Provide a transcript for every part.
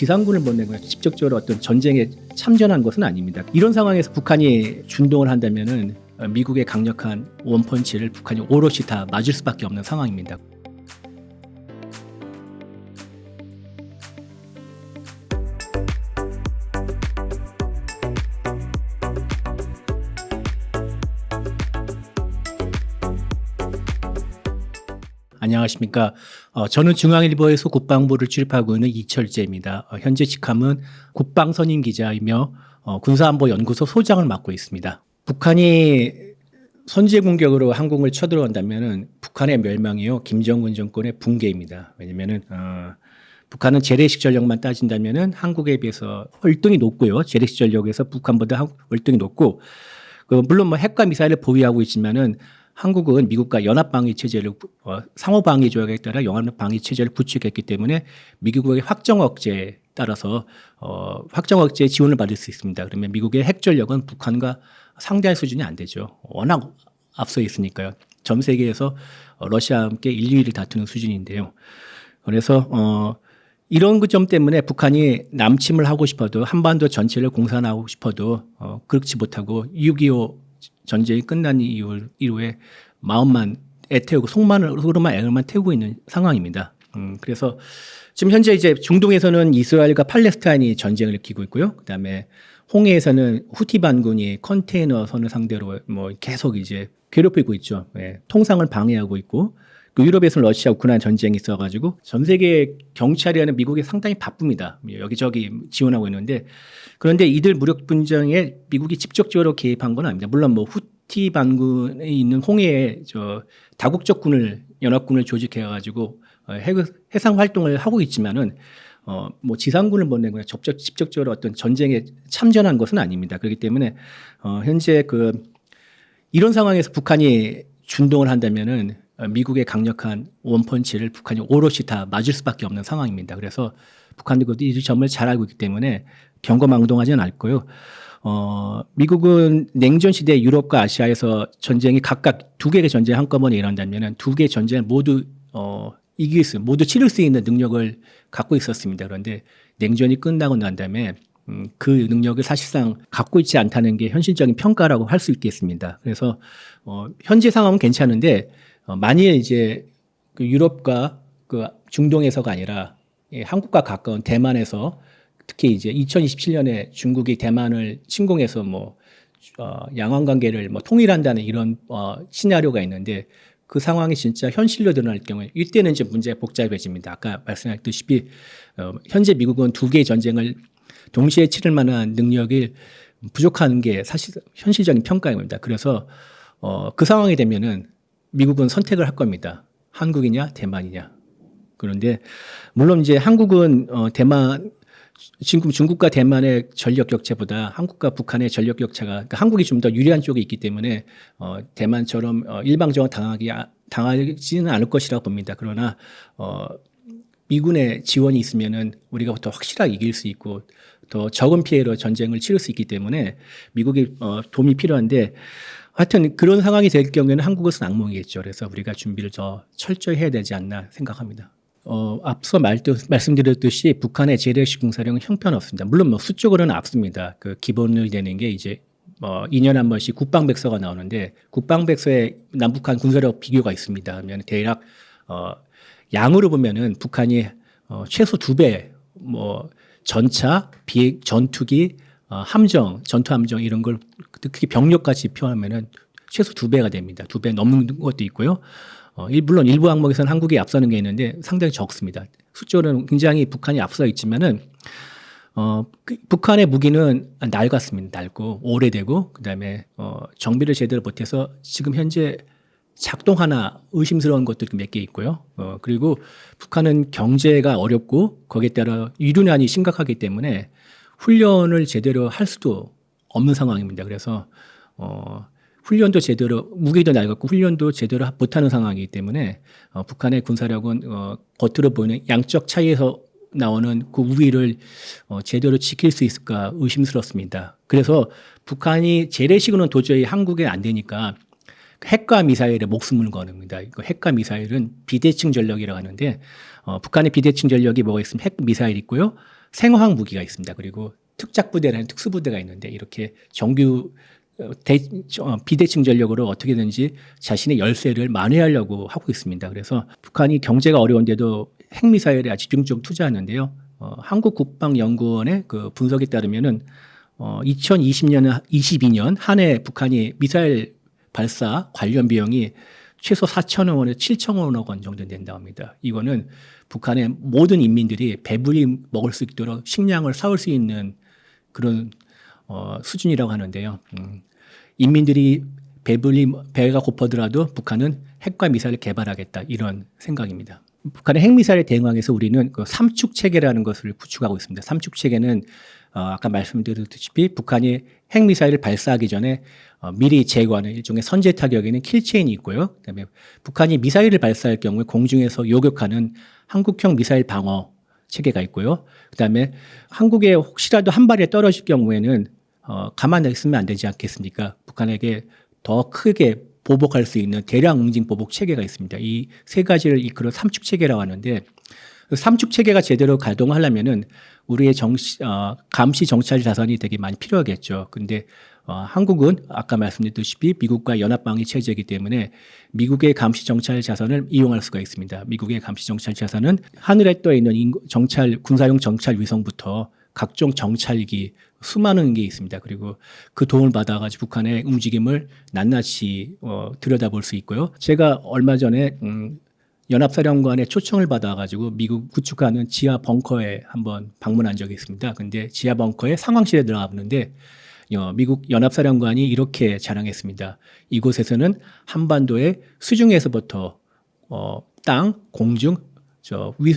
지상군을 보내고 직접적으로 어떤 전쟁에 참전한 것은 아닙니다. 이런 상황에서 북한이 준동을 한다면은 미국의 강력한 원펀치를 북한이 오롯이 다 맞을 수밖에 없는 상황입니다. 안녕하십니까. 저는 중앙일보에서 국방부를 출입하고 있는 이철재입니다. 현재 직함은 국방선임기자이며 군사안보연구소 소장을 맡고 있습니다. 북한이 선제 공격으로 한국을 쳐들어간다면 북한의 멸망이요 김정은 정권의 붕괴입니다. 왜냐하면 북한은 재래식 전력만 따진다면 한국에 비해서 월등히 높고요. 재래식 전력에서 북한보다 월등히 높고 물론 뭐 핵과 미사일을 보유하고 있지만은 한국은 미국과 연합방위 체제를 상호방위 조약에 따라 연합방위 체제를 구축했기 때문에 미국의 확정 억제에 따라서 확정 억제의 지원을 받을 수 있습니다. 그러면 미국의 핵 전력은 북한과 상대할 수준이 안 되죠. 워낙 앞서 있으니까요. 전 세계에서 러시아와 함께 인류위를 다투는 수준인데요. 그래서 이런 그 점 때문에 북한이 남침을 하고 싶어도 한반도 전체를 공산하고 싶어도 그렇지 못하고 6.25 전쟁이 끝난 이후에 마음만 애태우고 속만으로만 애만 태우고 있는 상황입니다. 그래서 지금 현재 이제 중동에서는 이스라엘과 팔레스타인이 전쟁을 일으키고 있고요. 그다음에 홍해에서는 후티 반군이 컨테이너선을 상대로 뭐 계속 이제 괴롭히고 있죠. 예, 통상을 방해하고 있고 유럽에서는 러시아 우크라이나 전쟁이 있어가지고 전 세계 경찰이라는 미국이 상당히 바쁩니다. 여기저기 지원하고 있는데 그런데 이들 무력 분쟁에 미국이 직접적으로 개입한 건 아닙니다. 물론 뭐 후티 반군에 있는 홍해에 다국적 연합군을 조직해가지고 해상 활동을 하고 있지만은 뭐 지상군을 보내거나 직접적으로 어떤 전쟁에 참전한 것은 아닙니다. 그렇기 때문에 현재 이런 상황에서 북한이 준동을 한다면은 미국의 강력한 원펀치를 북한이 오롯이 다 맞을 수밖에 없는 상황입니다. 그래서 북한도 이 점을 잘 알고 있기 때문에 경거망동하지는 않고요. 미국은 냉전 시대 유럽과 아시아에서 전쟁이 각각 두 개의 전쟁 한꺼번에 일어난다면 두 개의 전쟁을 모두 이길 수, 모두 치를 수 있는 능력을 갖고 있었습니다. 그런데 냉전이 끝나고 난 다음에 그 능력을 사실상 갖고 있지 않다는 게 현실적인 평가라고 할 수 있겠습니다. 그래서 현재 상황은 괜찮은데 만일 이제 유럽과 중동에서가 아니라 한국과 가까운 대만에서 특히 이제 2027년에 중국이 대만을 침공해서 양안 관계를 통일한다는 이런 시나리오가 있는데 그 상황이 진짜 현실로 드러날 경우에 이때는 이제 문제가 복잡해집니다. 아까 말씀하셨듯이 현재 미국은 두 개의 전쟁을 동시에 치를 만한 능력이 부족한 게 사실 현실적인 평가입니다. 그래서 그 상황이 되면은 미국은 선택을 할 겁니다. 한국이냐 대만이냐. 그런데 물론 이제 한국은 지금 중국과 대만의 전력 격차보다 한국과 북한의 전력 격차가 그러니까 한국이 좀 더 유리한 쪽에 있기 때문에 대만처럼 일방적으로 당하지는 않을 것이라고 봅니다. 그러나 미군의 지원이 있으면은 우리가 더 확실하게 이길 수 있고 더 적은 피해로 전쟁을 치를 수 있기 때문에 미국의 도움이 필요한데 하여튼 그런 상황이 될 경우에는 한국은 악몽이겠죠. 그래서 우리가 준비를 더 철저히 해야 되지 않나 생각합니다. 앞서 말씀드렸듯이 북한의 재래식 군사력은 형편없습니다. 물론 수적으로는 앞섭니다. 기본이 되는 게 이제 2년에 한 번씩 국방백서가 나오는데 국방백서에 남북한 군사력 비교가 있습니다. 그러면 대략 양으로 보면은 북한이 최소 2배 전차, 전투기, 함정, 전투함정 이런 걸 특히 병력까지 표하면은 최소 2배가 됩니다. 2배 넘는 것도 있고요. 물론 일부 항목에서는 한국이 앞서는 게 있는데 상당히 적습니다. 수적으로는 굉장히 북한이 앞서 있지만은 북한의 무기는 낡았습니다. 낡고 오래되고 그다음에 정비를 제대로 못해서 지금 현재 작동하나 의심스러운 것들이 몇 개 있고요. 그리고 북한은 경제가 어렵고 거기에 따라 유류난이 심각하기 때문에 훈련을 제대로 할 수도 없는 상황입니다. 그래서 훈련도 제대로 무기도 낡았고 훈련도 제대로 못하는 상황이기 때문에 북한의 군사력은 겉으로 보이는 양적 차이에서 나오는 그 우위를 제대로 지킬 수 있을까 의심스럽습니다. 그래서 북한이 재래식으로는 도저히 한국에 안 되니까 핵과 미사일에 목숨을 거닙니다. 핵과 미사일은 비대칭 전력이라고 하는데 북한의 비대칭 전력이 뭐가 있으면 핵 미사일 있고요. 생화학 무기가 있습니다. 그리고 특작부대라는 특수부대가 있는데 이렇게 정규 비대칭 전력으로 어떻게든지 자신의 열세를 만회하려고 하고 있습니다. 그래서 북한이 경제가 어려운데도 핵미사일에 아주 집중적으로 투자하는데요. 한국국방연구원의 그 분석에 따르면은 2022년 한 해 북한이 미사일 발사 관련 비용이 최소 4천억 원에서 7천억 원 정도 된다고 합니다. 이거는 북한의 모든 인민들이 배불리 먹을 수 있도록 식량을 사올 수 있는 그런 수준이라고 하는데요. 인민들이 배불리 배가 고파더라도 북한은 핵과 미사일을 개발하겠다 이런 생각입니다. 북한의 핵미사일에 대응하기 위해서 우리는 그 삼축 체계라는 것을 구축하고 있습니다. 삼축 체계는 아까 말씀드렸다시피 북한이 핵미사일을 발사하기 전에 미리 제거하는 일종의 선제 타격에는 킬체인이 있고요. 그다음에 북한이 미사일을 발사할 경우에 공중에서 요격하는 한국형 미사일 방어 체계가 있고요. 그다음에 한국에 혹시라도 한 발이 떨어질 경우에는 가만히 있으면 안 되지 않겠습니까? 북한에게 더 크게 보복할 수 있는 대량 응징 보복 체계가 있습니다. 이 세 가지를 이끌어 삼축 체계라고 하는데 삼축 체계가 제대로 가동하려면은 우리의 감시 정찰 자산이 되게 많이 필요하겠죠. 근데 한국은 아까 말씀드렸다시피 미국과 연합방위 체제이기 때문에 미국의 감시 정찰 자산을 이용할 수가 있습니다. 미국의 감시 정찰 자산은 하늘에 떠 있는 군사용 정찰 위성부터 각종 정찰기 수많은 게 있습니다. 그리고 그 도움을 받아가지고 북한의 움직임을 낱낱이 들여다볼 수 있고요. 제가 얼마 전에 연합사령관의 초청을 받아가지고 미국 구축하는 지하 벙커에 한번 방문한 적이 있습니다. 근데 지하 벙커에 상황실에 들어가 보는데 미국 연합사령관이 이렇게 자랑했습니다. 이곳에서는 한반도의 수중에서부터 땅, 공중,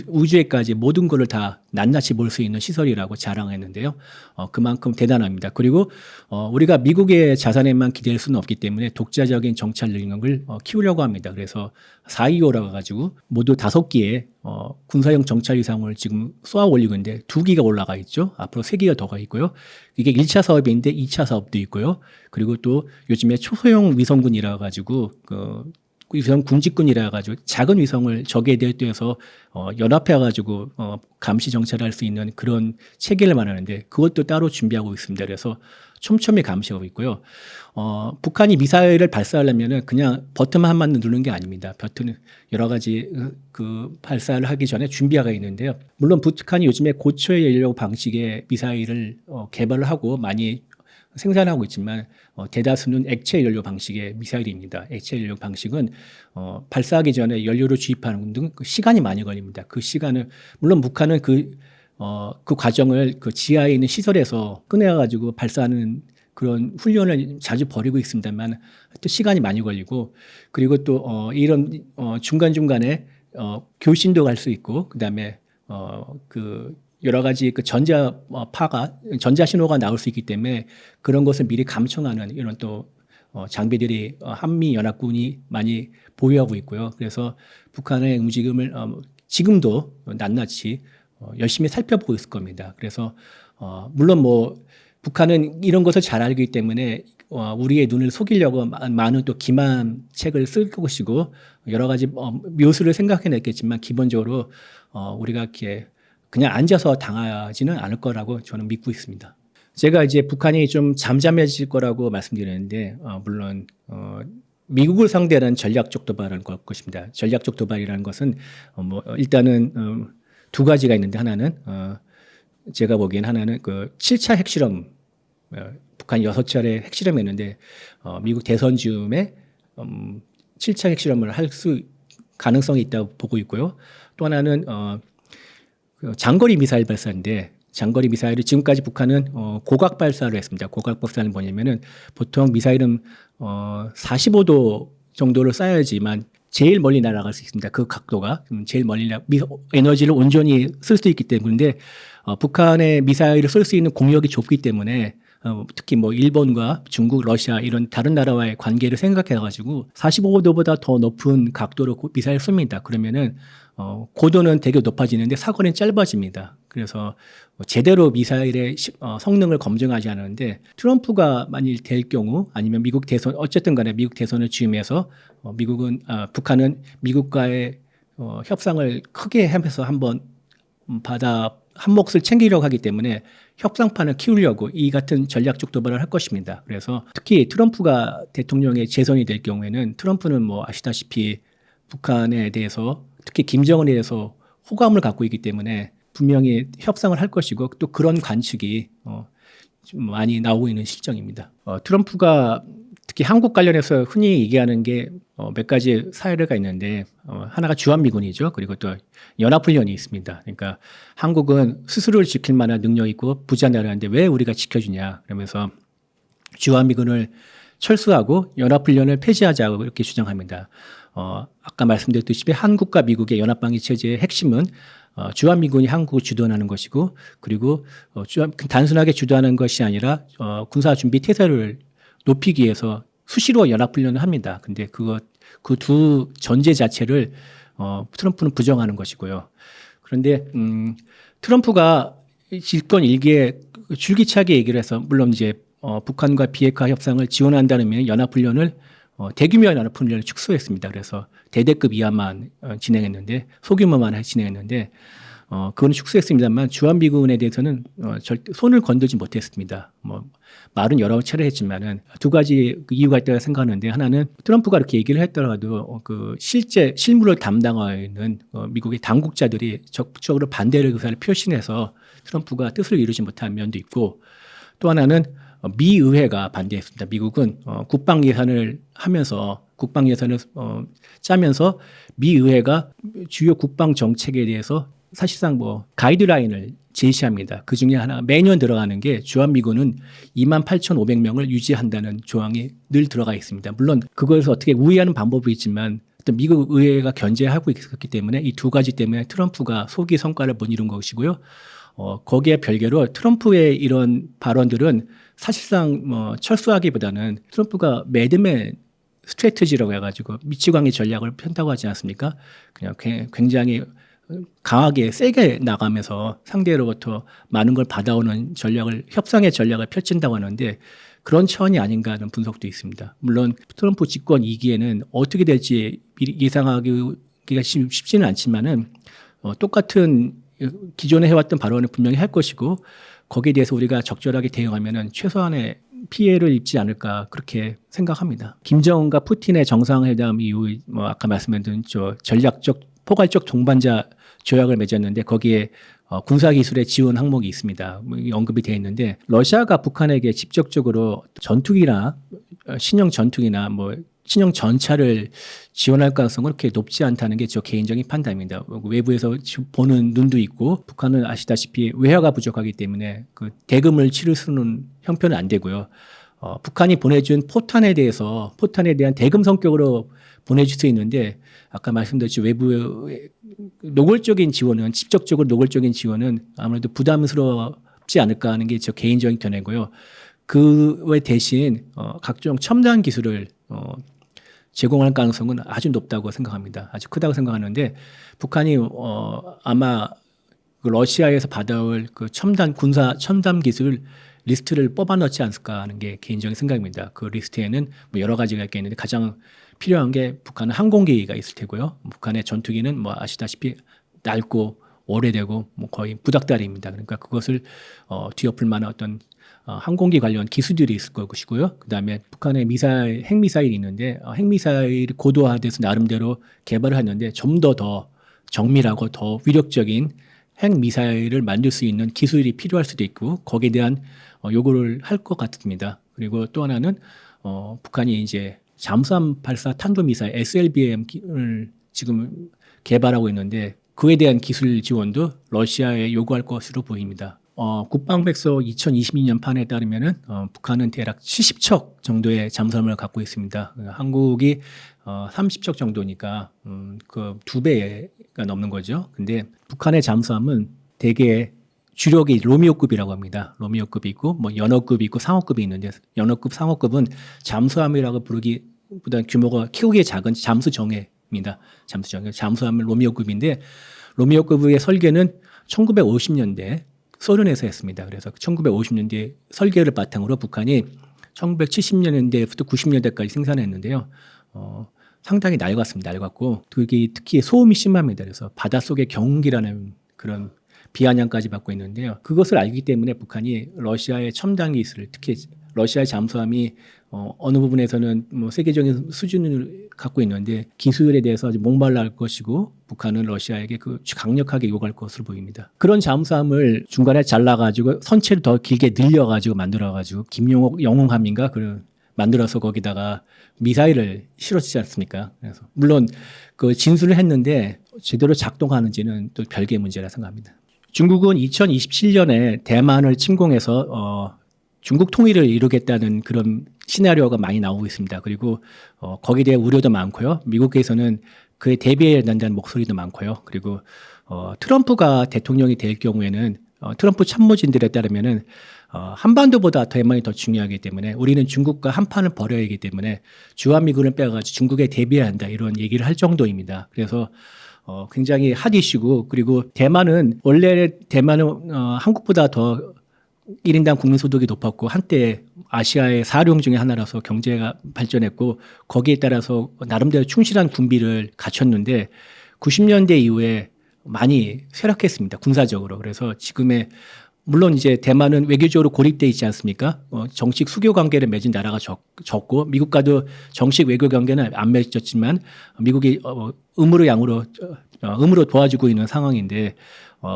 우주에까지 모든 것을 다 낱낱이 볼 수 있는 시설이라고 자랑했는데요. 그만큼 대단합니다. 그리고 우리가 미국의 자산에만 기댈 수는 없기 때문에 독자적인 정찰 능력을 키우려고 합니다. 그래서 425라고 해가지고 모두 5기의 군사용 정찰 위성을 지금 쏘아 올리고 있는데 2기가 올라가 있죠. 앞으로 3기가 더 가 있고요. 이게 1차 사업인데 2차 사업도 있고요. 그리고 또 요즘에 초소형 위성군이라 해가지고 위성 군집군이라 가지고 작은 위성을 적에 대해서 연합해 가지고 감시 정찰할 수 있는 그런 체계를 말하는데 그것도 따로 준비하고 있습니다. 그래서 촘촘히 감시하고 있고요. 북한이 미사일을 발사하려면은 그냥 버튼만 한 번 누르는 게 아닙니다. 버튼은 여러 가지 그 발사를 하기 전에 준비가 있는데요. 물론 북한이 요즘에 고초의 연료 방식의 미사일을 개발을 하고 많이 생산하고 있지만 대다수는 액체 연료 방식의 미사일입니다. 액체 연료 방식은 발사하기 전에 연료를 주입하는 등 시간이 많이 걸립니다. 그 시간을 물론 북한은 그 과정을 그 지하에 있는 시설에서 꺼내가지고 발사하는 그런 훈련을 자주 벌이고 있습니다만 또 시간이 많이 걸리고 그리고 또 이런 중간중간에 교신도 갈 수 있고 그다음에 여러 가지 그 전자 신호가 나올 수 있기 때문에 그런 것을 미리 감청하는 이런 또 장비들이 한미 연합군이 많이 보유하고 있고요. 그래서 북한의 움직임을 지금도 낱낱이 열심히 살펴보고 있을 겁니다. 그래서 물론 북한은 이런 것을 잘 알기 때문에 우리의 눈을 속이려고 많은 또 기만책을 쓸 것이고 여러 가지 묘수를 생각해냈겠지만 기본적으로 우리가 이렇게 그냥 앉아서 당하지는 않을 거라고 저는 믿고 있습니다. 제가 이제 북한이 좀 잠잠해질 거라고 말씀드렸는데 물론 미국을 상대로 한 전략적 도발을 걸 것입니다. 전략적 도발이라는 것은 일단은 2가지가 있는데 하나는 제가 보기엔 하나는 그 7차 핵실험 북한이 6차례 핵실험했는데 미국 대선 즈음에 7차 핵실험을 할 수 가능성이 있다고 보고 있고요. 또 하나는 장거리 미사일 발사인데 장거리 미사일을 지금까지 북한은 고각 발사를 했습니다. 고각 발사는 뭐냐면은 보통 미사일은 45도 정도를 쏴야지만 제일 멀리 날아갈 수 있습니다. 그 각도가 제일 멀리 에너지를 온전히 쓸 수 있기 때문인데 북한의 미사일을 쓸 수 있는 공역이 좁기 때문에 특히 일본과 중국, 러시아 이런 다른 나라와의 관계를 생각해가지고 45도보다 더 높은 각도로 미사일 씁니다. 그러면은 고도는 되게 높아지는데 사거리는 짧아집니다. 그래서 제대로 미사일의 성능을 검증하지 않았는데 트럼프가 만일 될 경우 아니면 미국 대선 어쨌든 간에 미국 대선을 쥐면서 북한은 미국과의 협상을 크게 하면서 한번 한 몫을 챙기려고 하기 때문에 협상판을 키우려고 이 같은 전략적 도발을 할 것입니다. 그래서 특히 트럼프가 대통령에 재선이 될 경우에는 트럼프는 뭐 아시다시피 북한에 대해서 특히 김정은에 대해서 호감을 갖고 있기 때문에 분명히 협상을 할 것이고 또 그런 관측이 좀 많이 나오고 있는 실정입니다. 트럼프가 특히 한국 관련해서 흔히 얘기하는 게 몇 가지 사례가 있는데 하나가 주한미군이죠. 그리고 또 연합훈련이 있습니다. 그러니까 한국은 스스로를 지킬 만한 능력이 있고 부자 나라인데 왜 우리가 지켜주냐 그러면서 주한미군을 철수하고 연합훈련을 폐지하자고 이렇게 주장합니다. 아까 말씀드렸듯이 한국과 미국의 연합방위 체제의 핵심은 주한미군이 한국을 주도하는 것이고 그리고 단순하게 주도하는 것이 아니라 군사준비 태세를 높이기 위해서 수시로 연합훈련을 합니다. 근데 그 두 전제 자체를 트럼프는 부정하는 것이고요. 그런데 트럼프가 집권 일기에 줄기차게 얘기를 해서 물론 이제 북한과 비핵화 협상을 지원한다는 의미의 연합훈련을 대규모 연합훈련을 축소했습니다. 그래서 대대급 이하만 진행했는데 소규모만 진행했는데 그건 축소했습니다만 주한미군에 대해서는 절대 손을 건들지 못했습니다. 말은 여러 차례 했지만은 두 가지 이유가 있다고 생각하는데 하나는 트럼프가 이렇게 얘기를 했더라도 실제 실무를 담당하고 있는 미국의 당국자들이 적극적으로 반대를 의사를 표시해서 트럼프가 뜻을 이루지 못한 면도 있고 또 하나는 미 의회가 반대했습니다. 미국은 국방 예산을 짜면서 미 의회가 주요 국방 정책에 대해서 사실상 가이드라인을 제시합니다. 그 중에 하나 매년 들어가는 게 주한미군은 28,500명을 유지한다는 조항이 늘 들어가 있습니다. 물론 그것을 어떻게 우회하는 방법이 있지만 미국 의회가 견제하고 있었기 때문에 이 두 가지 때문에 트럼프가 소기 성과를 못 이룬 것이고요. 거기에 별개로 트럼프의 이런 발언들은 사실상 철수하기보다는 트럼프가 매드맨 스트래티지라고 해가지고 미치광이 전략을 편다고 하지 않습니까? 그냥 굉장히 강하게 세게 나가면서 상대로부터 많은 걸 받아오는 협상의 전략을 펼친다고 하는데 그런 차원이 아닌가 하는 분석도 있습니다. 물론 트럼프 집권 2기에는 어떻게 될지 예상하기가 쉽지는 않지만은 똑같은 기존에 해왔던 발언을 분명히 할 것이고 거기에 대해서 우리가 적절하게 대응하면은 최소한의 피해를 입지 않을까 그렇게 생각합니다. 김정은과 푸틴의 정상회담 이후 아까 말씀드린 전략적 포괄적 동반자 조약을 맺었는데 거기에 군사기술의 지원 항목이 있습니다. 언급이 되어 있는데 러시아가 북한에게 직접적으로 전투기나 신형 전투기나 신형 전차를 지원할 가능성은 그렇게 높지 않다는 게 저 개인적인 판단입니다. 외부에서 보는 눈도 있고 북한은 아시다시피 외화가 부족하기 때문에 그 대금을 치를 수는 형편은 안 되고요. 북한이 보내준 포탄에 대한 대금 성격으로 보내줄 수 있는데 아까 말씀드렸죠. 외부의 직접적으로 노골적인 지원은 아무래도 부담스럽지 않을까 하는 게 저 개인적인 견해고요. 그외 대신 각종 첨단 기술을 제공할 가능성은 아주 높다고 생각합니다. 아주 크다고 생각하는데 북한이 아마 러시아에서 받아올 그 첨단 기술 리스트를 뽑아 넣지 않을까 하는 게 개인적인 생각입니다. 그 리스트에는 여러 가지가 있겠는데 가장 필요한 게 북한은 항공기가 있을 테고요. 북한의 전투기는 아시다시피 낡고 오래되고 거의 부닥다리입니다. 그러니까 그것을 뒤엎을 만한 어떤 항공기 관련 기술들이 있을 것이고요. 그다음에 북한의 핵미사일이 있는데 핵미사일이 고도화돼서 나름대로 개발을 했는데 좀 더 정밀하고 더 위력적인 핵미사일을 만들 수 있는 기술이 필요할 수도 있고 거기에 대한 요구를 할 것 같습니다. 그리고 또 하나는 북한이 이제 잠수함 발사 탄도미사일 SLBM을 지금 개발하고 있는데 그에 대한 기술 지원도 러시아에 요구할 것으로 보입니다. 국방백서 2022년 판에 따르면은 북한은 대략 70척 정도의 잠수함을 갖고 있습니다. 한국이 30척 정도니까 그 2배가 넘는 거죠. 근데 북한의 잠수함은 대개 주력이 로미오급이라고 합니다. 로미오급이 있고 연어급이 있고 상어급이 있는데 연어급, 상어급은 잠수함이라고 부르기보다 규모가 크기에 작은 잠수정예입니다. 잠수함은 로미오급인데 로미오급의 설계는 1950년대 소련에서 했습니다. 그래서 1950년대 설계를 바탕으로 북한이 1970년대부터 90년대까지 생산했는데요. 상당히 낡았습니다. 낡았고 특히 소음이 심합니다. 그래서 바닷속의 경운기라는 그런 비아냥까지 받고 있는데요. 그것을 알기 때문에 북한이 러시아의 첨단 기술, 특히 러시아의 잠수함이 어느 부분에서는 뭐 세계적인 수준을 갖고 있는데 기술에 대해서 아주 목말라 할 것이고 북한은 러시아에게 그 강력하게 요구할 것으로 보입니다. 그런 잠수함을 중간에 잘라가지고 선체를 더 길게 늘려가지고 만들어가지고 김용옥 영웅함인가 그런 만들어서 거기다가 미사일을 실었지 않습니까? 그래서 물론 그 진술을 했는데 제대로 작동하는지는 또 별개의 문제라 생각합니다. 중국은 2027년에 대만을 침공해서 중국 통일을 이루겠다는 그런 시나리오가 많이 나오고 있습니다. 그리고 거기에 대해 우려도 많고요. 미국에서는 그에 대비해야 된다는 목소리도 많고요. 그리고 트럼프가 대통령이 될 경우에는 트럼프 참모진들에 따르면은 한반도보다 대만이 더 중요하기 때문에 우리는 중국과 한판을 벌여야 하기 때문에 주한미군을 빼가지고 중국에 대비해야 한다 이런 얘기를 할 정도입니다. 그래서 굉장히 핫 이슈고 그리고 대만은 원래 대만은 한국보다 더 1인당 국민소득이 높았고 한때 아시아의 4룡 중에 하나라서 경제가 발전했고 거기에 따라서 나름대로 충실한 군비를 갖췄는데 90년대 이후에 많이 쇠락했습니다. 군사적으로. 그래서 지금의 물론 이제 대만은 외교적으로 고립돼 있지 않습니까? 정식 수교 관계를 맺은 나라가 적고 미국과도 정식 외교 관계는 안 맺었지만 미국이 음으로 도와주고 있는 상황인데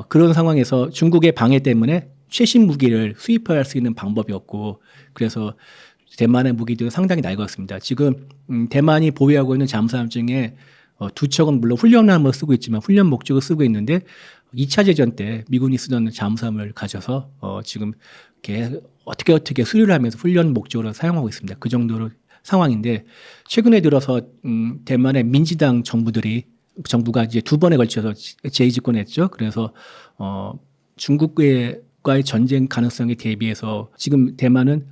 그런 상황에서 중국의 방해 때문에 최신 무기를 수입할 수 있는 방법이 없고 그래서 대만의 무기도 상당히 낡았습니다. 지금 대만이 보유하고 있는 잠수함 중에 두 척은 물론 훈련함을 쓰고 있지만 훈련 목적을 쓰고 있는데 2차 대전 때 미군이 쓰던 잠수함을 가져서 지금 어떻게 수리를 하면서 훈련 목적으로 사용하고 있습니다. 그 정도로 상황인데 최근에 들어서 대만의 민주당 정부가 이제 두 번에 걸쳐서 재집권했죠. 그래서 중국과의 전쟁 가능성에 대비해서 지금 대만은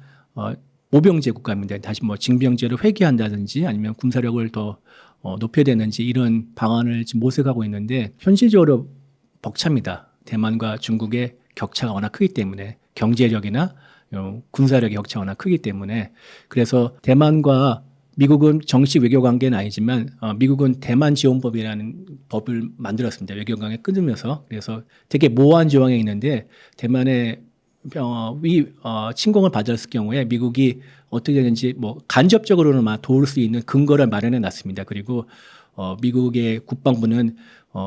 모병제 국가입니다. 다시 뭐 징병제를 회귀한다든지 아니면 군사력을 더 높여야 되는지 이런 방안을 지금 모색하고 있는데 현실적으로 벅찹니다. 대만과 중국의 격차가 워낙 크기 때문에 경제력이나 군사력의 격차가 워낙 크기 때문에 그래서 대만과 미국은 정식 외교 관계는 아니지만 미국은 대만 지원법이라는 법을 만들었습니다. 외교 관계 끊으면서 그래서 되게 모호한 조항이 있는데 대만의 침공을 받았을 경우에 미국이 어떻게 되는지 뭐 간접적으로는 도울 수 있는 근거를 마련해 놨습니다. 그리고 미국의 국방부는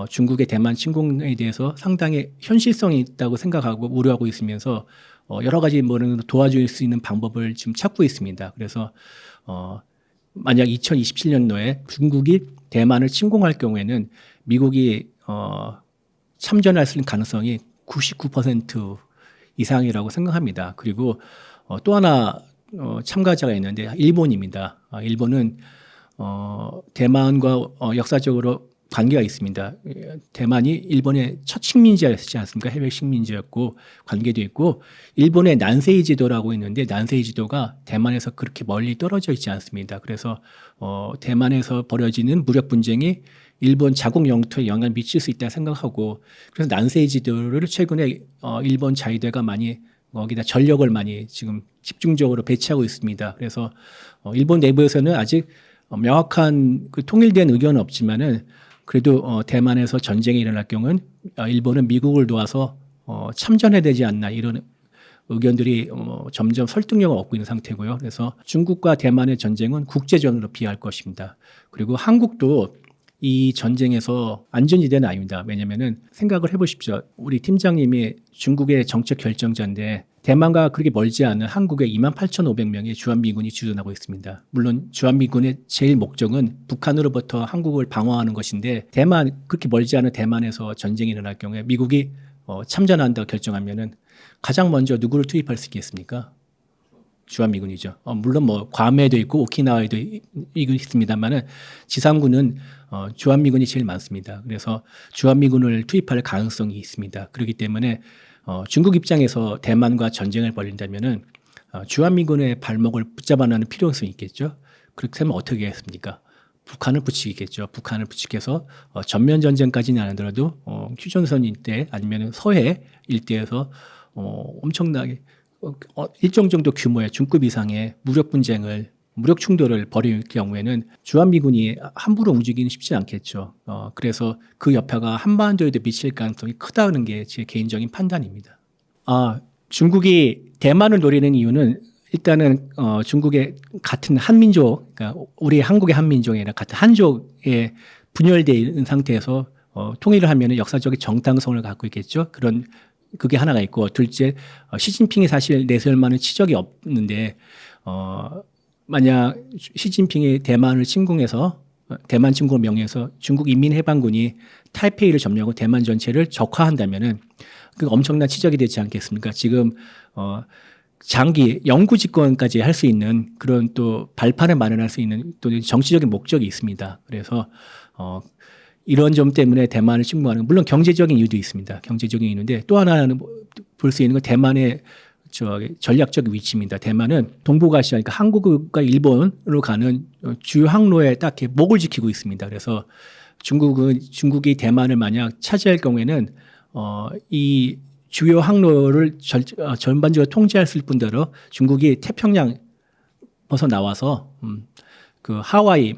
중국의 대만 침공에 대해서 상당히 현실성이 있다고 생각하고 우려하고 있으면서 여러 가지 도와줄 수 있는 방법을 지금 찾고 있습니다. 그래서 만약 2027년도에 중국이 대만을 침공할 경우에는 미국이 참전할 수 있는 가능성이 99% 이상이라고 생각합니다. 그리고 또 하나 참가자가 있는데 일본입니다. 일본은 대만과 역사적으로 관계가 있습니다. 대만이 일본의 첫 식민지였지 않습니까? 해외 식민지였고 관계도 있고 일본의 난세이 지도라고 있는데 난세이 지도가 대만에서 그렇게 멀리 떨어져 있지 않습니다. 그래서 대만에서 벌어지는 무력 분쟁이 일본 자국 영토에 영향을 미칠 수 있다 생각하고 그래서 난세이 지도를 최근에 일본 자위대가 많이 거기다 전력을 많이 지금 집중적으로 배치하고 있습니다. 그래서 일본 내부에서는 아직 명확한 그 통일된 의견은 없지만은 그래도 대만에서 전쟁이 일어날 경우는 일본은 미국을 도와서 참전해야 되지 않나 이런 의견들이 점점 설득력을 얻고 있는 상태고요. 그래서 중국과 대만의 전쟁은 국제전으로 비할 것입니다. 그리고 한국도 이 전쟁에서 안전지대는 아닙니다. 왜냐하면은 생각을 해보십시오. 우리 팀장님이 중국의 정책 결정자인데 대만과 그렇게 멀지 않은 한국에 28,500명의 주한미군이 주둔하고 있습니다. 물론 주한미군의 제일 목적은 북한으로부터 한국을 방어하는 것인데 그렇게 멀지 않은 대만에서 전쟁이 일어날 경우에 미국이 참전한다고 결정하면은 가장 먼저 누구를 투입할 수 있겠습니까? 주한미군이죠. 물론 괌에도 있고 오키나와에도 있습니다만은 지상군은 주한미군이 제일 많습니다. 그래서 주한미군을 투입할 가능성이 있습니다. 그렇기 때문에 중국 입장에서 대만과 전쟁을 벌인다면은 주한미군의 발목을 붙잡아내는 필요성이 있겠죠. 그렇게 되면 어떻게 했습니까? 북한을 부추기겠죠. 북한을 부추겨서 전면 전쟁까지는 안 하더라도 휴전선 일대 아니면 서해 일대에서 엄청나게 일정 정도 규모의 중급 이상의 무력 분쟁을 무력 충돌을 벌일 경우에는 주한미군이 함부로 움직이기는 쉽지 않겠죠. 그래서 그 여파가 한반도에도 미칠 가능성이 크다는 게 제 개인적인 판단입니다. 중국이 대만을 노리는 이유는 일단은 중국의 같은 한민족, 그러니까 우리 한국의 한민족이 아니라 같은 한족에 분열되어 있는 상태에서 통일을 하면 역사적인 정당성을 갖고 있겠죠. 그게 하나가 있고, 둘째, 시진핑이 사실 내세울 만한 치적이 없는데 만약 시진핑이 대만을 침공해서 대만 침공을 명령해서 중국 인민해방군이 타이페이를 점령하고 대만 전체를 적화한다면은 그 엄청난 치적이 되지 않겠습니까? 지금 장기 영구 집권까지 할 수 있는 그런 또 발판을 마련할 수 있는 또 정치적인 목적이 있습니다. 그래서 이런 점 때문에 대만을 침공하는, 물론 경제적인 이유도 있습니다. 경제적인 이유인데 또 하나는 볼 수 있는 건 대만의 전략적 위치입니다. 대만은 동북아시아, 그러니까 한국과 일본으로 가는 주요 항로에 딱 이렇게 목을 지키고 있습니다. 그래서 중국이 대만을 만약 차지할 경우에는 이 주요 항로를 전반적으로 통제할 수 있을 뿐더러 중국이 태평양 벗어나와서 그 하와이,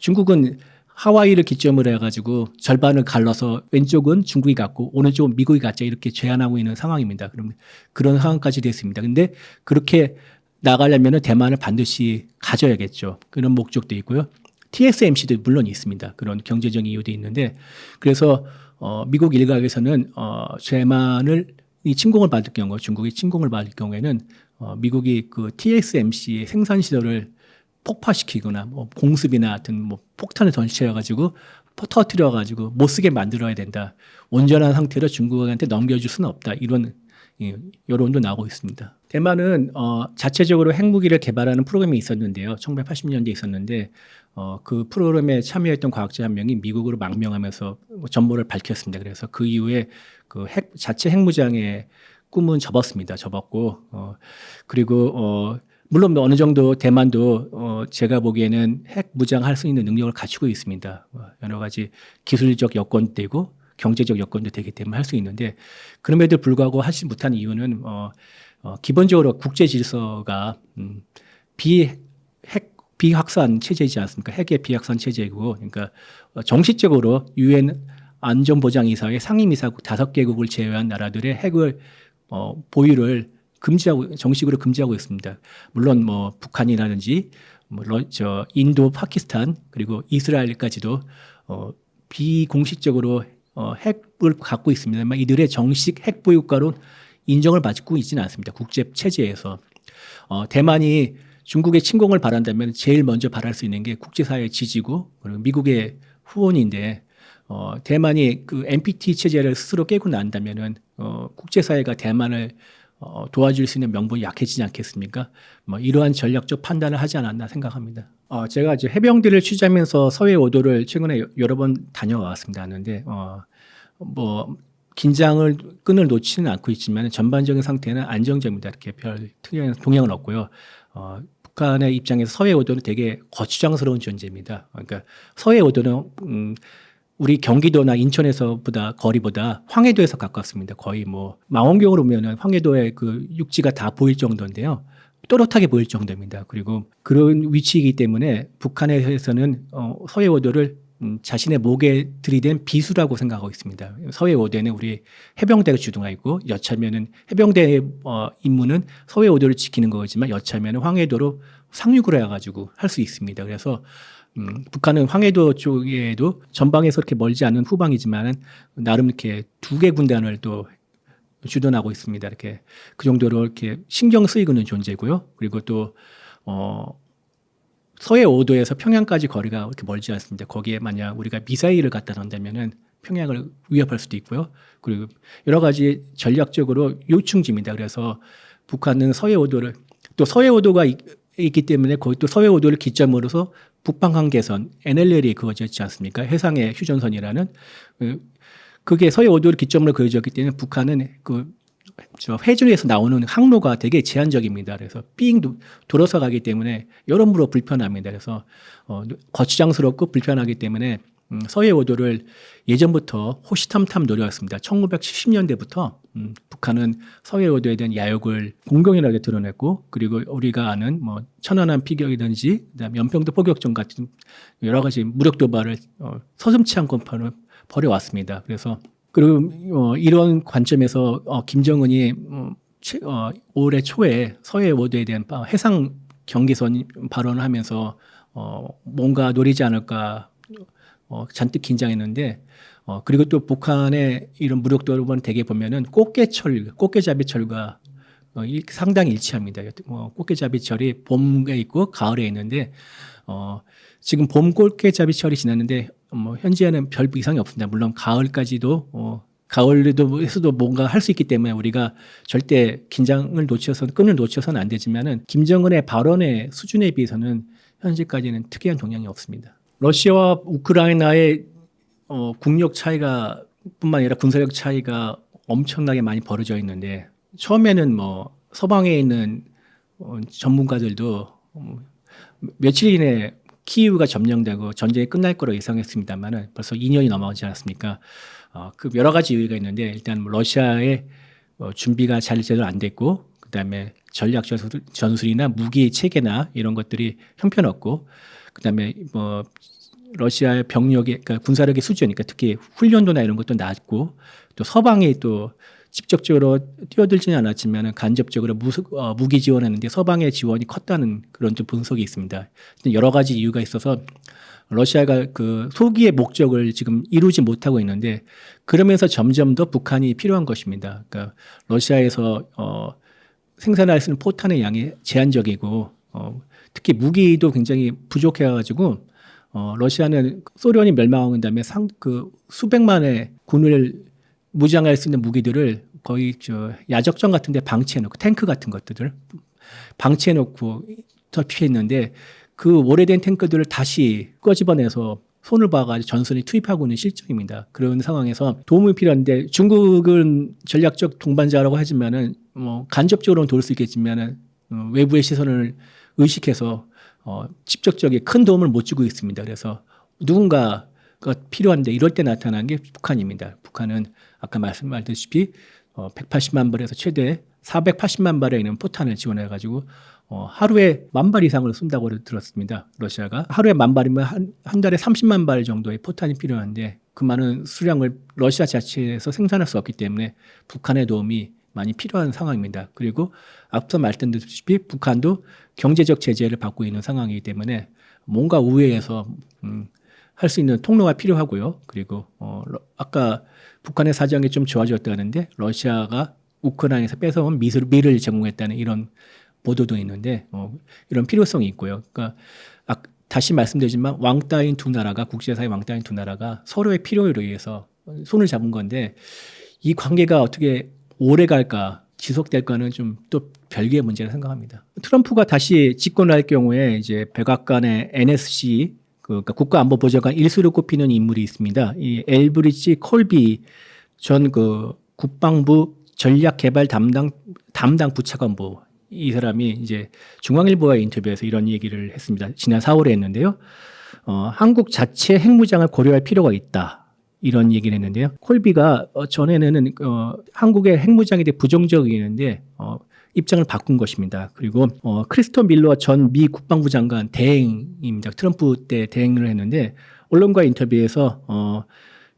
중국은 하와이를 기점으로 해가지고 절반을 갈라서 왼쪽은 중국이 갖고 오른쪽은 미국이 갖자 이렇게 제한하고 있는 상황입니다. 그럼 그런 상황까지 됐습니다. 근데 그렇게 나가려면 대만을 반드시 가져야겠죠. 그런 목적도 있고요. TSMC도 물론 있습니다. 그런 경제적인 이유도 있는데, 그래서 미국 일각에서는 대만을 침공을 받을 경우, 중국이 침공을 받을 경우에는 미국이 그 TSMC의 생산 시설을 폭파시키거나 뭐 공습이나 하여튼 뭐 폭탄을 던져가지고 터뜨려가지고 못 쓰게 만들어야 된다. 온전한 상태로 중국한테 넘겨줄 수는 없다. 이런 여론도 나오고 있습니다. 대만은 자체적으로 핵무기를 개발하는 프로그램이 있었는데요. 1980년대에 있었는데 그 프로그램에 참여했던 과학자 한 명이 미국으로 망명하면서 전모를 밝혔습니다. 그래서 그 이후에 그 자체 핵무장의 꿈은 접었고 그리고 물론 어느 정도 대만도 제가 보기에는 핵 무장할 수 있는 능력을 갖추고 있습니다. 여러 가지 기술적 여건도 되고 경제적 여건도 되기 때문에 할 수 있는데, 그럼에도 불구하고 하지 못한 이유는 기본적으로 국제 질서가 비확산 체제이지 않습니까? 핵의 비확산 체제이고, 그러니까 정식적으로 유엔 안전보장이사회 상임이사국 5개국을 제외한 나라들의 핵을 보유를 정식으로 금지하고 있습니다. 물론 뭐 북한이라든지 인도, 파키스탄 그리고 이스라엘까지도 비공식적으로 핵을 갖고 있습니다만 이들의 정식 핵 보유국가로 인정을 받고 있지는 않습니다. 국제 체제에서. 대만이 중국의 침공을 바란다면 제일 먼저 바랄 수 있는 게 국제사회의 지지고 그리고 미국의 후원인데, 대만이 그 NPT 체제를 스스로 깨고 난다면은 국제사회가 대만을 도와줄 수 있는 명분이 약해지지 않겠습니까? 뭐 이러한 전략적 판단을 하지 않았나 생각합니다. 제가 이제 해병대를 취재하면서 서해 5도를 최근에 여러 번 다녀왔습니다. 하는데 뭐 긴장을 끈을 놓지는 않고 있지만 전반적인 상태는 안정적입니다. 이렇게 별 특이한 동향은 없고요. 북한의 입장에서 서해 5도는 되게 거추장스러운 존재입니다. 그러니까 서해 5도는 우리 경기도나 인천에서보다 거리보다 황해도에서 가깝습니다. 거의 뭐 망원경으로 보면은 황해도의 그 육지가 다 보일 정도인데요. 또렷하게 보일 정도입니다. 그리고 그런 위치이기 때문에 북한에서는 서해 5도를 자신의 목에 들이댄 비수라고 생각하고 있습니다. 서해 5도는 우리 해병대가 주둔하고 있고, 여차하면은 해병대의 임무는 서해 5도를 지키는 거지만 여차하면은 황해도로 상륙을 해가지고 할 수 있습니다. 그래서 북한은 황해도 쪽에도 전방에서 그렇게 멀지 않은 후방이지만은 나름 이렇게 2개 군단을 또 주둔하고 있습니다. 이렇게 그 정도로 이렇게 신경 쓰이고 있는 존재고요. 그리고 또 서해 5도에서 평양까지 거리가 그렇게 멀지 않습니다. 거기에 만약 우리가 미사일을 갖다 놓는다면은 평양을 위협할 수도 있고요. 그리고 여러 가지 전략적으로 요충지입니다. 그래서 북한은 서해 5도를, 또 서해 5도가 있기 때문에 거기 또 서해 5도를 기점으로서 북방 한계선 NLL이 그어졌지 않습니까? 해상의 휴전선이라는 그게 서해 5도를 기점으로 그어졌기 때문에 북한은 해전에서 나오는 항로가 되게 제한적입니다. 그래서 삥 돌아서 가기 때문에 여러모로 불편합니다. 그래서 거추장스럽고 불편하기 때문에 서해 5도를 예전부터 호시탐탐 노려왔습니다. 1970년대부터 북한은 서해 5도에 대한 야욕을 공공연하게 드러냈고, 그리고 우리가 아는 뭐 천안함 피격이든지 그다음에 연평도 포격전 같은 여러 가지 무력 도발을 서슴치 않고 벌여왔습니다. 그래서 그리고 이런 관점에서 김정은이 올해 초에 서해 5도에 대한 해상 경계선 발언을 하면서 뭔가 노리지 않을까 잔뜩 긴장했는데, 그리고 또 북한의 이런 무력 도발은 대개 보면은 꽃게잡이철과 상당히 일치합니다. 꽃게잡이철이 봄에 있고 가을에 있는데, 지금 봄 꽃게잡이철이 지났는데 현재는 별 이상이 없습니다. 물론 가을까지도 가을에도 뭔가 할 수 있기 때문에 우리가 절대 끈을 놓쳐서는 안 되지만은 김정은의 발언의 수준에 비해서는 현재까지는 특이한 동향이 없습니다. 러시아와 우크라이나의 국력 차이가 뿐만 아니라 군사력 차이가 엄청나게 많이 벌어져 있는데, 처음에는 뭐 서방에 있는 전문가들도 며칠 이내에 키이우가 점령되고 전쟁이 끝날 거로 예상했습니다만은 벌써 2년이 넘어가지 않았습니까? 그 여러 가지 이유가 있는데, 일단 러시아의 준비가 제대로 안 됐고, 그다음에 전략 전술이나 무기 체계나 이런 것들이 형편없고, 그다음에 뭐 러시아의 병력의 그러니까 군사력의 수준이니까 특히 훈련도나 이런 것도 낮고, 또 서방이 또 직접적으로 뛰어들지는 않았지만 간접적으로 무기 지원했는데 서방의 지원이 컸다는 그런 좀 분석이 있습니다. 여러 가지 이유가 있어서 러시아가 그 소기의 목적을 지금 이루지 못하고 있는데, 그러면서 점점 더 북한이 필요한 것입니다. 그러니까 러시아에서 생산할 수 있는 포탄의 양이 제한적이고, 특히 무기도 굉장히 부족해가지고 러시아는 소련이 멸망한 다음에 수백만의 군을 무장할 수 있는 무기들을 거의 야적정 같은데 방치해놓고, 탱크 같은 것들을 방치해놓고 피했는데, 그 오래된 탱크들을 다시 꺼집어내서 손을 봐가지고 전선에 투입하고 있는 실정입니다. 그런 상황에서 도움이 필요한데, 중국은 전략적 동반자라고 하지만은 간접적으로는 도울 수 있겠지만은 외부의 시선을 의식해서 직접적인 큰 도움을 못 주고 있습니다. 그래서 누군가가 필요한데 이럴 때 나타난 게 북한입니다. 북한은 아까 말씀드렸다시피 180만 발에서 최대 480만 발에 있는 포탄을 지원해가지고 하루에 10,000발 이상을 쏜다고 들었습니다. 러시아가 하루에 10,000발이면 한 달에 30만 발 정도의 포탄이 필요한데, 그 많은 수량을 러시아 자체에서 생산할 수 없기 때문에 북한의 도움이 많이 필요한 상황입니다. 그리고 앞서 말씀드렸다시피 북한도 경제적 제재를 받고 있는 상황이기 때문에 뭔가 우회해서 할 수 있는 통로가 필요하고요. 그리고 아까 북한의 사정이 좀 좋아졌다는데 러시아가 우크라이나에서 뺏어온 밀을 제공했다는 이런 보도도 있는데 이런 필요성이 있고요. 그러니까 다시 말씀드리지만 왕따인 두 나라가, 국제사회 왕따인 두 나라가 서로의 필요에 의해서 손을 잡은 건데, 이 관계가 어떻게 오래 갈까, 지속될까는 좀 또 별개의 문제라 생각합니다. 트럼프가 다시 집권할 경우에 이제 백악관의 NSC, 그러니까 국가안보보좌관 1수로 꼽히는 인물이 있습니다. 이 엘브리지 콜비 전 국방부 전략개발 담당 부차관보, 이 사람이 이제 중앙일보와의 인터뷰에서 이런 얘기를 했습니다. 지난 4월에 했는데요. 한국 자체 핵무장을 고려할 필요가 있다, 이런 얘기를 했는데요. 콜비가 전에는 한국의 핵무장에 대해 부정적이었는데 입장을 바꾼 것입니다. 그리고 크리스토 밀러 전 미 국방부 장관 대행입니다. 트럼프 때 대행을 했는데, 언론과 인터뷰에서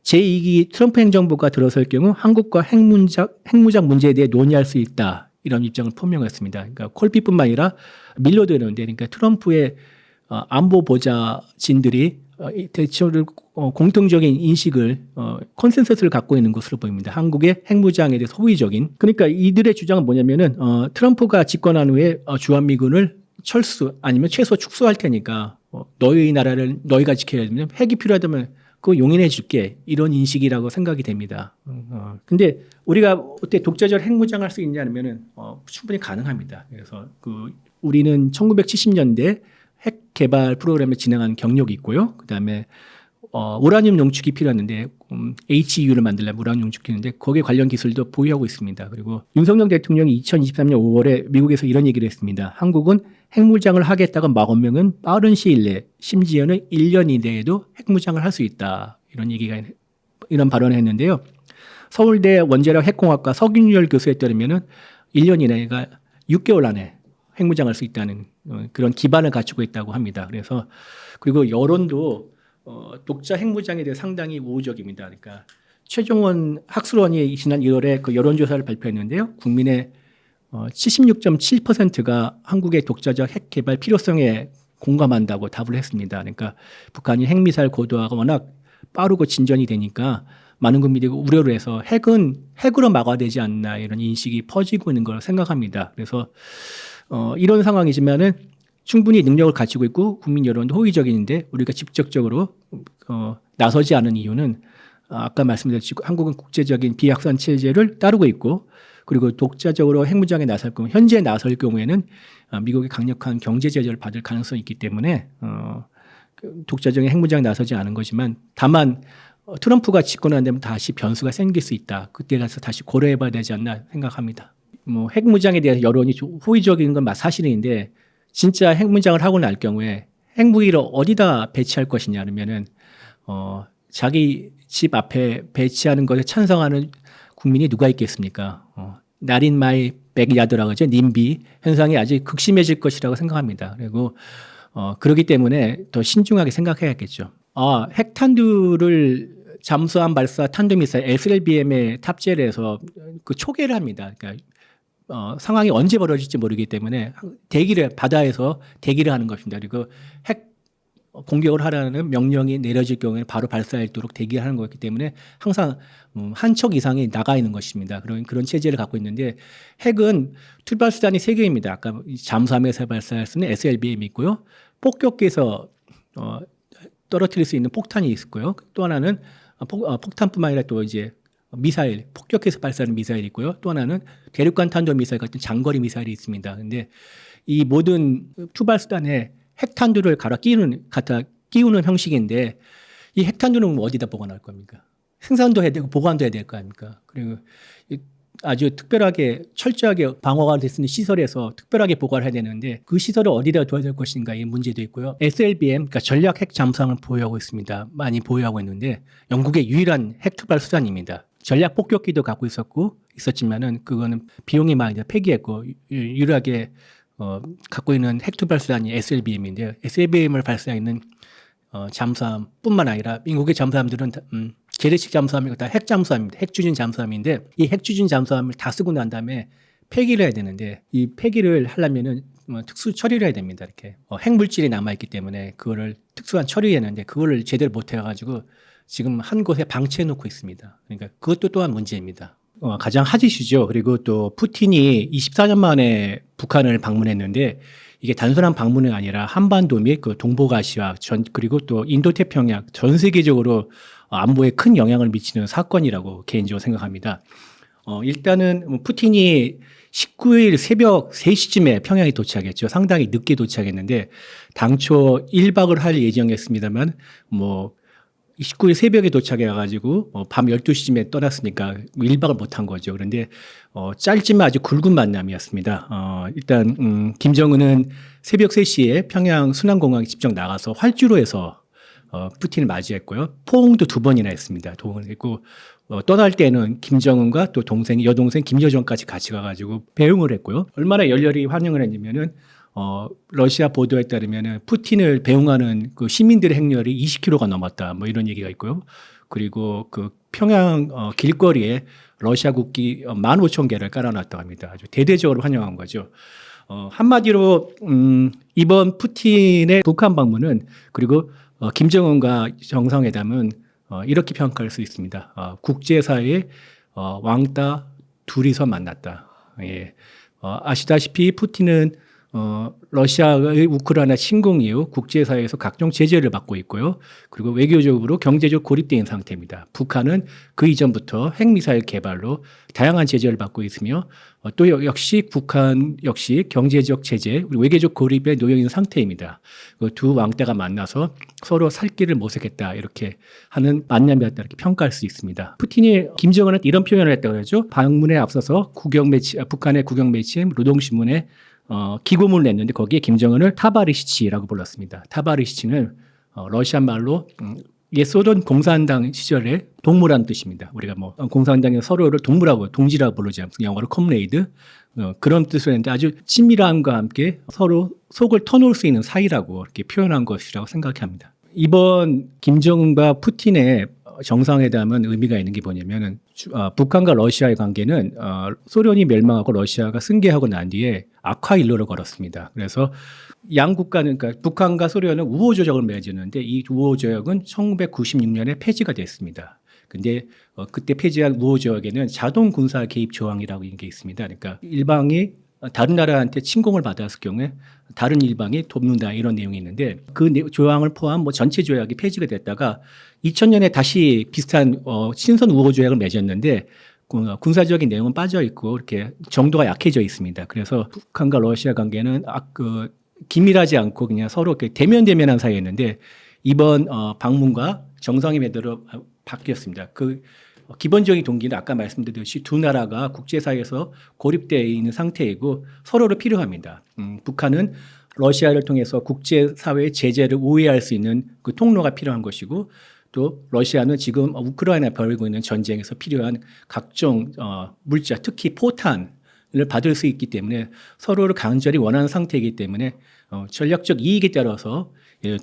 제2기 트럼프 행정부가 들어설 경우 한국과 핵무장 문제에 대해 논의할 수 있다, 이런 입장을 표명했습니다. 그러니까 콜비뿐만 아니라 밀러도 했는데, 그러니까 트럼프의 안보 보좌진들이 대체로 공통적인 인식을 컨센서스를 갖고 있는 것으로 보입니다. 한국의 핵무장에 대해서 호의적인. 그러니까 이들의 주장은 뭐냐면은 트럼프가 집권한 후에 주한미군을 철수 아니면 최소 축소할 테니까 너희 나라를 너희가 지켜야 되면 핵이 필요하다면 그거 용인해 줄게, 이런 인식이라고 생각이 됩니다. 근데 우리가 어떻게 독자적 핵무장할 수 있냐면은 충분히 가능합니다. 그래서 우리는 1970년대 핵 개발 프로그램을 진행한 경력이 있고요. 그다음에 우라늄 농축이 필요했는데 HEU를 만들려면 우라늄 농축했는데 거기에 관련 기술도 보유하고 있습니다. 그리고 윤석열 대통령이 2023년 5월에 미국에서 이런 얘기를 했습니다. 한국은 핵무장을 하겠다고 마검명은 빠른 시일 내 심지어는 1년 이내에도 핵무장을 할 수 있다. 이런 발언을 했는데요. 서울대 원자력 핵공학과 서균열 교수에 따르면은 1년 이내가 6개월 안에 핵무장할 수 있다는 그런 기반을 갖추고 있다고 합니다. 그래서 그리고 여론도 독자 핵무장에 대해 상당히 우호적입니다. 그러니까 최종원 학술원이 지난 1월에 그 여론조사를 발표했는데요. 국민의 76.7%가 한국의 독자적 핵 개발 필요성에 공감한다고 답을 했습니다. 그러니까 북한이 핵미사일 고도화가 워낙 빠르고 진전이 되니까 많은 국민들이 우려를 해서 핵으로 막아야 되지 않나 이런 인식이 퍼지고 있는 걸 생각합니다. 그래서 이런 상황이지만은 충분히 능력을 갖추고 있고 국민 여론도 호의적인데 우리가 직접적으로 나서지 않은 이유는 아까 말씀드렸듯이 한국은 국제적인 비확산 체제를 따르고 있고 그리고 독자적으로 핵무장에 나설 경우 현재 나설 경우에는 미국의 강력한 경제 제재를 받을 가능성이 있기 때문에 독자적인 핵무장에 나서지 않은 거지만 다만 트럼프가 집권 안 되면 다시 변수가 생길 수 있다. 그때 가서 다시 고려해봐야 되지 않나 생각합니다. 뭐 핵무장에 대해서 여론이 호의적인 건 사실인데 진짜 핵무장을 하고 날 경우에 핵무기를 어디다 배치할 것이냐 그러면은 자기 집 앞에 배치하는 것에 찬성하는 국민이 누가 있겠습니까? 날인마이 백야드라고 하죠. 님비 현상이 아직 극심해질 것이라고 생각합니다. 그리고 그렇기 때문에 더 신중하게 생각해야겠죠. 핵탄두를 잠수함 발사 탄도미사일 SLBM에 탑재를 해서 그 초계를 합니다. 그러니까 상황이 언제 벌어질지 모르기 때문에 바다에서 대기를 하는 것입니다. 그리고 핵 공격을 하라는 명령이 내려질 경우에 바로 발사하도록 대기하는 거기 때문에 항상 한 척 이상이 나가 있는 것입니다. 그런 체제를 갖고 있는데 핵은 투발 수단이 3개입니다. 아까 잠수함에서 발사할 수 있는 SLBM이 있고요. 폭격기에서 떨어뜨릴 수 있는 폭탄이 있고요. 또 하나는 폭탄뿐만 아니라 또 이제 미사일, 폭격해서 발사하는 미사일이 있고요. 또 하나는 대륙간 탄도 미사일 같은 장거리 미사일이 있습니다. 근데 이 모든 투발 수단에 핵탄두를 갖다 끼우는 형식인데 이 핵탄두는 어디다 보관할 겁니까? 생산도 해야 되고 보관도 해야 될 거 아닙니까? 그리고 아주 특별하게 철저하게 방어가 될 수 있는 시설에서 특별하게 보관을 해야 되는데 그 시설을 어디다 둬야 될 것인가 이 문제도 있고요. SLBM, 그러니까 전략 핵 잠수함을 보유하고 있습니다. 많이 보유하고 있는데 영국의 유일한 핵 투발 수단입니다. 전략 폭격기도 갖고 있었지만은 그거는 비용이 많이 폐기했고 유일하게 갖고 있는 핵 투발 수단이 SLBM인데요. SLBM을 발사하는 잠수함뿐만 아니라 미국의 잠수함들은 재래식 잠수함이고 다 핵 잠수함입니다. 핵 추진 잠수함인데 이 핵 추진 잠수함을 다 쓰고 난 다음에 폐기를 해야 되는데 이 폐기를 하려면은 특수 처리를 해야 됩니다. 이렇게 핵 물질이 남아 있기 때문에 그거를 특수한 처리해야 하는데 그거를 제대로 못 해가지고 지금 한 곳에 방치해 놓고 있습니다. 그러니까 그것도 또한 문제입니다. 가장 핫 이슈죠. 그리고 또 푸틴이 24년 만에 북한을 방문했는데 이게 단순한 방문이 아니라 한반도 및 그 동북아시아 그리고 또 인도태평양 전 세계적으로 안보에 큰 영향을 미치는 사건이라고 개인적으로 생각합니다. 일단은 푸틴이 19일 새벽 3시쯤에 평양에 도착했죠. 상당히 늦게 도착했는데 당초 1박을 할 예정이었습니다만 19일 새벽에 도착해가지고 밤 12시쯤에 떠났으니까 1박을 못한 거죠. 그런데 짧지만 아주 굵은 만남이었습니다. 일단 김정은은 새벽 3시에 평양 순안공항에 직접 나가서 활주로에서 푸틴을 맞이했고요. 포옹도 2번이나 했습니다. 도움을 했고 떠날 때는 김정은과 또 여동생 김여정까지 같이 가가지고 배웅을 했고요. 얼마나 열렬히 환영을 했냐면은 러시아 보도에 따르면 푸틴을 배웅하는 그 시민들의 행렬이 20km가 넘었다. 이런 얘기가 있고요. 그리고 그 평양 길거리에 러시아 국기 15,000개를 깔아놨다고 합니다. 아주 대대적으로 환영한 거죠. 한마디로 이번 푸틴의 북한 방문은 그리고 김정은과 정상회담은 이렇게 평가할 수 있습니다. 국제사회의 왕따 둘이서 만났다. 예. 아시다시피 푸틴은 러시아의 우크라이나 침공 이후 국제사회에서 각종 제재를 받고 있고요. 그리고 외교적으로 경제적 고립된 상태입니다. 북한은 그 이전부터 핵미사일 개발로 다양한 제재를 받고 있으며 또 역시 북한 역시 경제적 제재, 외교적 고립에 놓여 있는 상태입니다. 그 두 왕따가 만나서 서로 살 길을 모색했다 이렇게 하는 만남이었다 이렇게 평가할 수 있습니다. 푸틴이 김정은한테 이런 표현을 했다고 그러죠. 방문에 앞서서 북한의 국영 매체 노동신문에 기고문을 냈는데 거기에 김정은을 타바리시치라고 불렀습니다. 타바리시치는 러시아 말로 옛 소련 공산당 시절의 동무라는 뜻입니다. 우리가 뭐 공산당의 서로를 동무라고 동지라고 부르지 않습니까? 영어로 컴레이드 그런 뜻을 했는데 아주 친밀함과 함께 서로 속을 터놓을 수 있는 사이라고 이렇게 표현한 것이라고 생각합니다. 이번 김정은과 푸틴의 정상회담은 의미가 있는 게 뭐냐면은 북한과 러시아의 관계는 소련이 멸망하고 러시아가 승계하고 난 뒤에 악화 일로를 걸었습니다. 그래서 양 국가는 그러니까 북한과 소련은 우호 조약을 맺었는데 이 우호 조약은 1996년에 폐지가 됐습니다. 근데 그때 폐지한 우호 조약에는 자동 군사 개입 조항이라고 있는 게 있습니다. 그러니까 일방이 다른 나라한테 침공을 받았을 경우에 다른 일방이 돕는다 이런 내용이 있는데 그 조항을 포함 뭐 전체 조약이 폐지가 됐다가 2000년에 다시 비슷한 신선 우호 조약을 맺었는데 군사적인 내용은 빠져 있고 이렇게 정도가 약해져 있습니다. 그래서 북한과 러시아 관계는 긴밀하지 않고 그냥 서로 대면대면한 사이였는데 이번 방문과 정상회담으로 바뀌었습니다. 그 기본적인 동기는 아까 말씀드렸듯이 두 나라가 국제사회에서 고립되어 있는 상태이고 서로를 필요합니다. 북한은 러시아를 통해서 국제사회의 제재를 우회할 수 있는 그 통로가 필요한 것이고 또 러시아는 지금 우크라이나에 벌이고 있는 전쟁에서 필요한 각종 물자 특히 포탄을 받을 수 있기 때문에 서로를 간절히 원하는 상태이기 때문에 전략적 이익에 따라서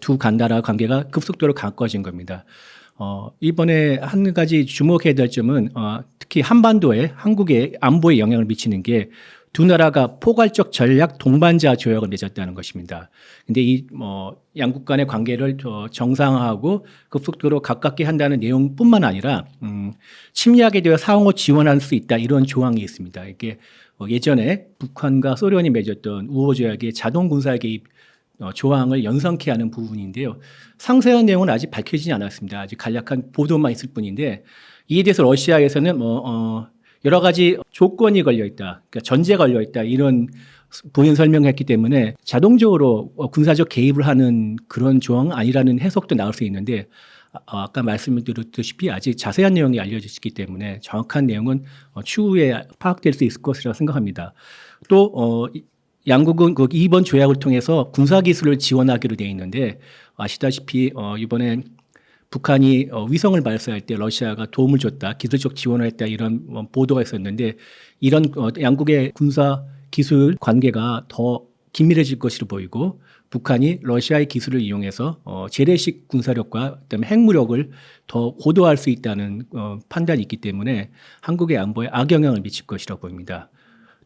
두 나라 관계가 급속도로 가까워진 겁니다. 이번에 한 가지 주목해야 될 점은 특히 한반도에 한국의 안보에 영향을 미치는 게 두 나라가 포괄적 전략 동반자 조약을 맺었다는 것입니다. 근데 이 양국 간의 관계를 정상화하고 급속도로 가깝게 한다는 내용뿐만 아니라 침략에 대해 상호 지원할 수 있다 이런 조항이 있습니다. 이게 예전에 북한과 소련이 맺었던 우호 조약의 자동 군사 개입 조항을 연상케 하는 부분인데요. 상세한 내용은 아직 밝혀지지 않았습니다. 아직 간략한 보도만 있을 뿐인데 이에 대해서 러시아에서는 여러 가지 조건이 걸려 있다, 그러니까 전제가 걸려 있다 이런 부연 설명했기 때문에 자동적으로 군사적 개입을 하는 그런 조항은 아니라는 해석도 나올 수 있는데 아까 말씀드렸다시피 아직 자세한 내용이 알려지기 때문에 정확한 내용은 추후에 파악될 수 있을 것이라고 생각합니다. 또 양국은 이번 조약을 통해서 군사기술을 지원하기로 되어 있는데 아시다시피 이번에 북한이 위성을 발사할 때 러시아가 도움을 줬다, 기술적 지원을 했다 이런 보도가 있었는데 이런 양국의 군사기술 관계가 더 긴밀해질 것으로 보이고 북한이 러시아의 기술을 이용해서 재래식 군사력과 그다음에 핵무력을 더 고도화할 수 있다는 판단이 있기 때문에 한국의 안보에 악영향을 미칠 것이라고 보입니다.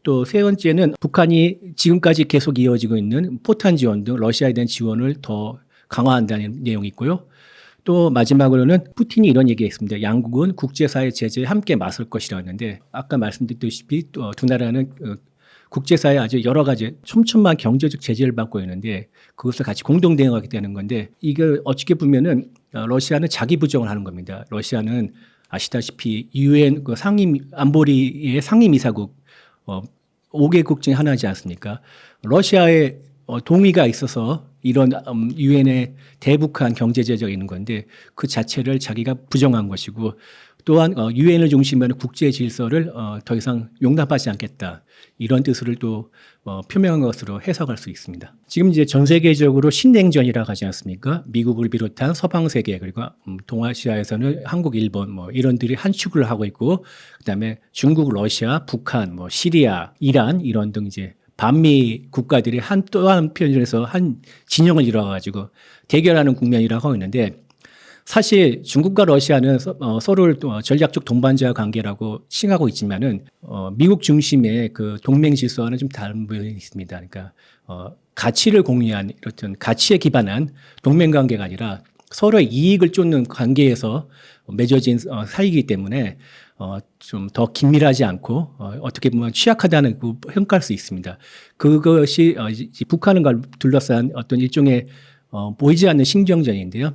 또 세 번째는 북한이 지금까지 계속 이어지고 있는 포탄 지원 등 러시아에 대한 지원을 더 강화한다는 내용이 있고요. 또 마지막으로는 푸틴이 이런 얘기했습니다. 양국은 국제사회 제재에 함께 맞설 것이라고 했는데 아까 말씀드렸다시피 두 나라는 국제사회 아주 여러 가지 촘촘한 경제적 제재를 받고 있는데 그것을 같이 공동 대응하게 되는 건데 이게 어떻게 보면은 러시아는 자기 부정을 하는 겁니다. 러시아는 아시다시피 유엔 안보리의 상임이사국 5개국 중에 하나이지 않습니까? 러시아의 동의가 있어서 이런 유엔의 대북한 경제 제재가 있는 건데 그 자체를 자기가 부정한 것이고 또한 유엔을 중심으로 국제 질서를 더 이상 용납하지 않겠다 이런 뜻을 또 표명한 것으로 해석할 수 있습니다. 지금 이제 전 세계적으로 신냉전이라고 하지 않습니까? 미국을 비롯한 서방 세계 그리고 동아시아에서는 한국, 일본 이런들이 한 축을 하고 있고 그다음에 중국, 러시아, 북한, 시리아, 이란 이런 등 이제 반미 국가들이 또 한편에서 한 진영을 이뤄가지고 대결하는 국면이라고 하고 있는데 사실 중국과 러시아는 서로를 전략적 동반자 관계라고 칭하고 있지만은 미국 중심의 그 동맹 질서와는 좀 다른 부분이 있습니다. 그러니까 가치를 공유한 이렇든 가치에 기반한 동맹 관계가 아니라 서로의 이익을 쫓는 관계에서 맺어진 사이이기 때문에 좀 더 긴밀하지 않고 어떻게 보면 취약하다는 평가할 수 있습니다. 그것이 북한을 둘러싼 어떤 일종의 보이지 않는 신경전인데요.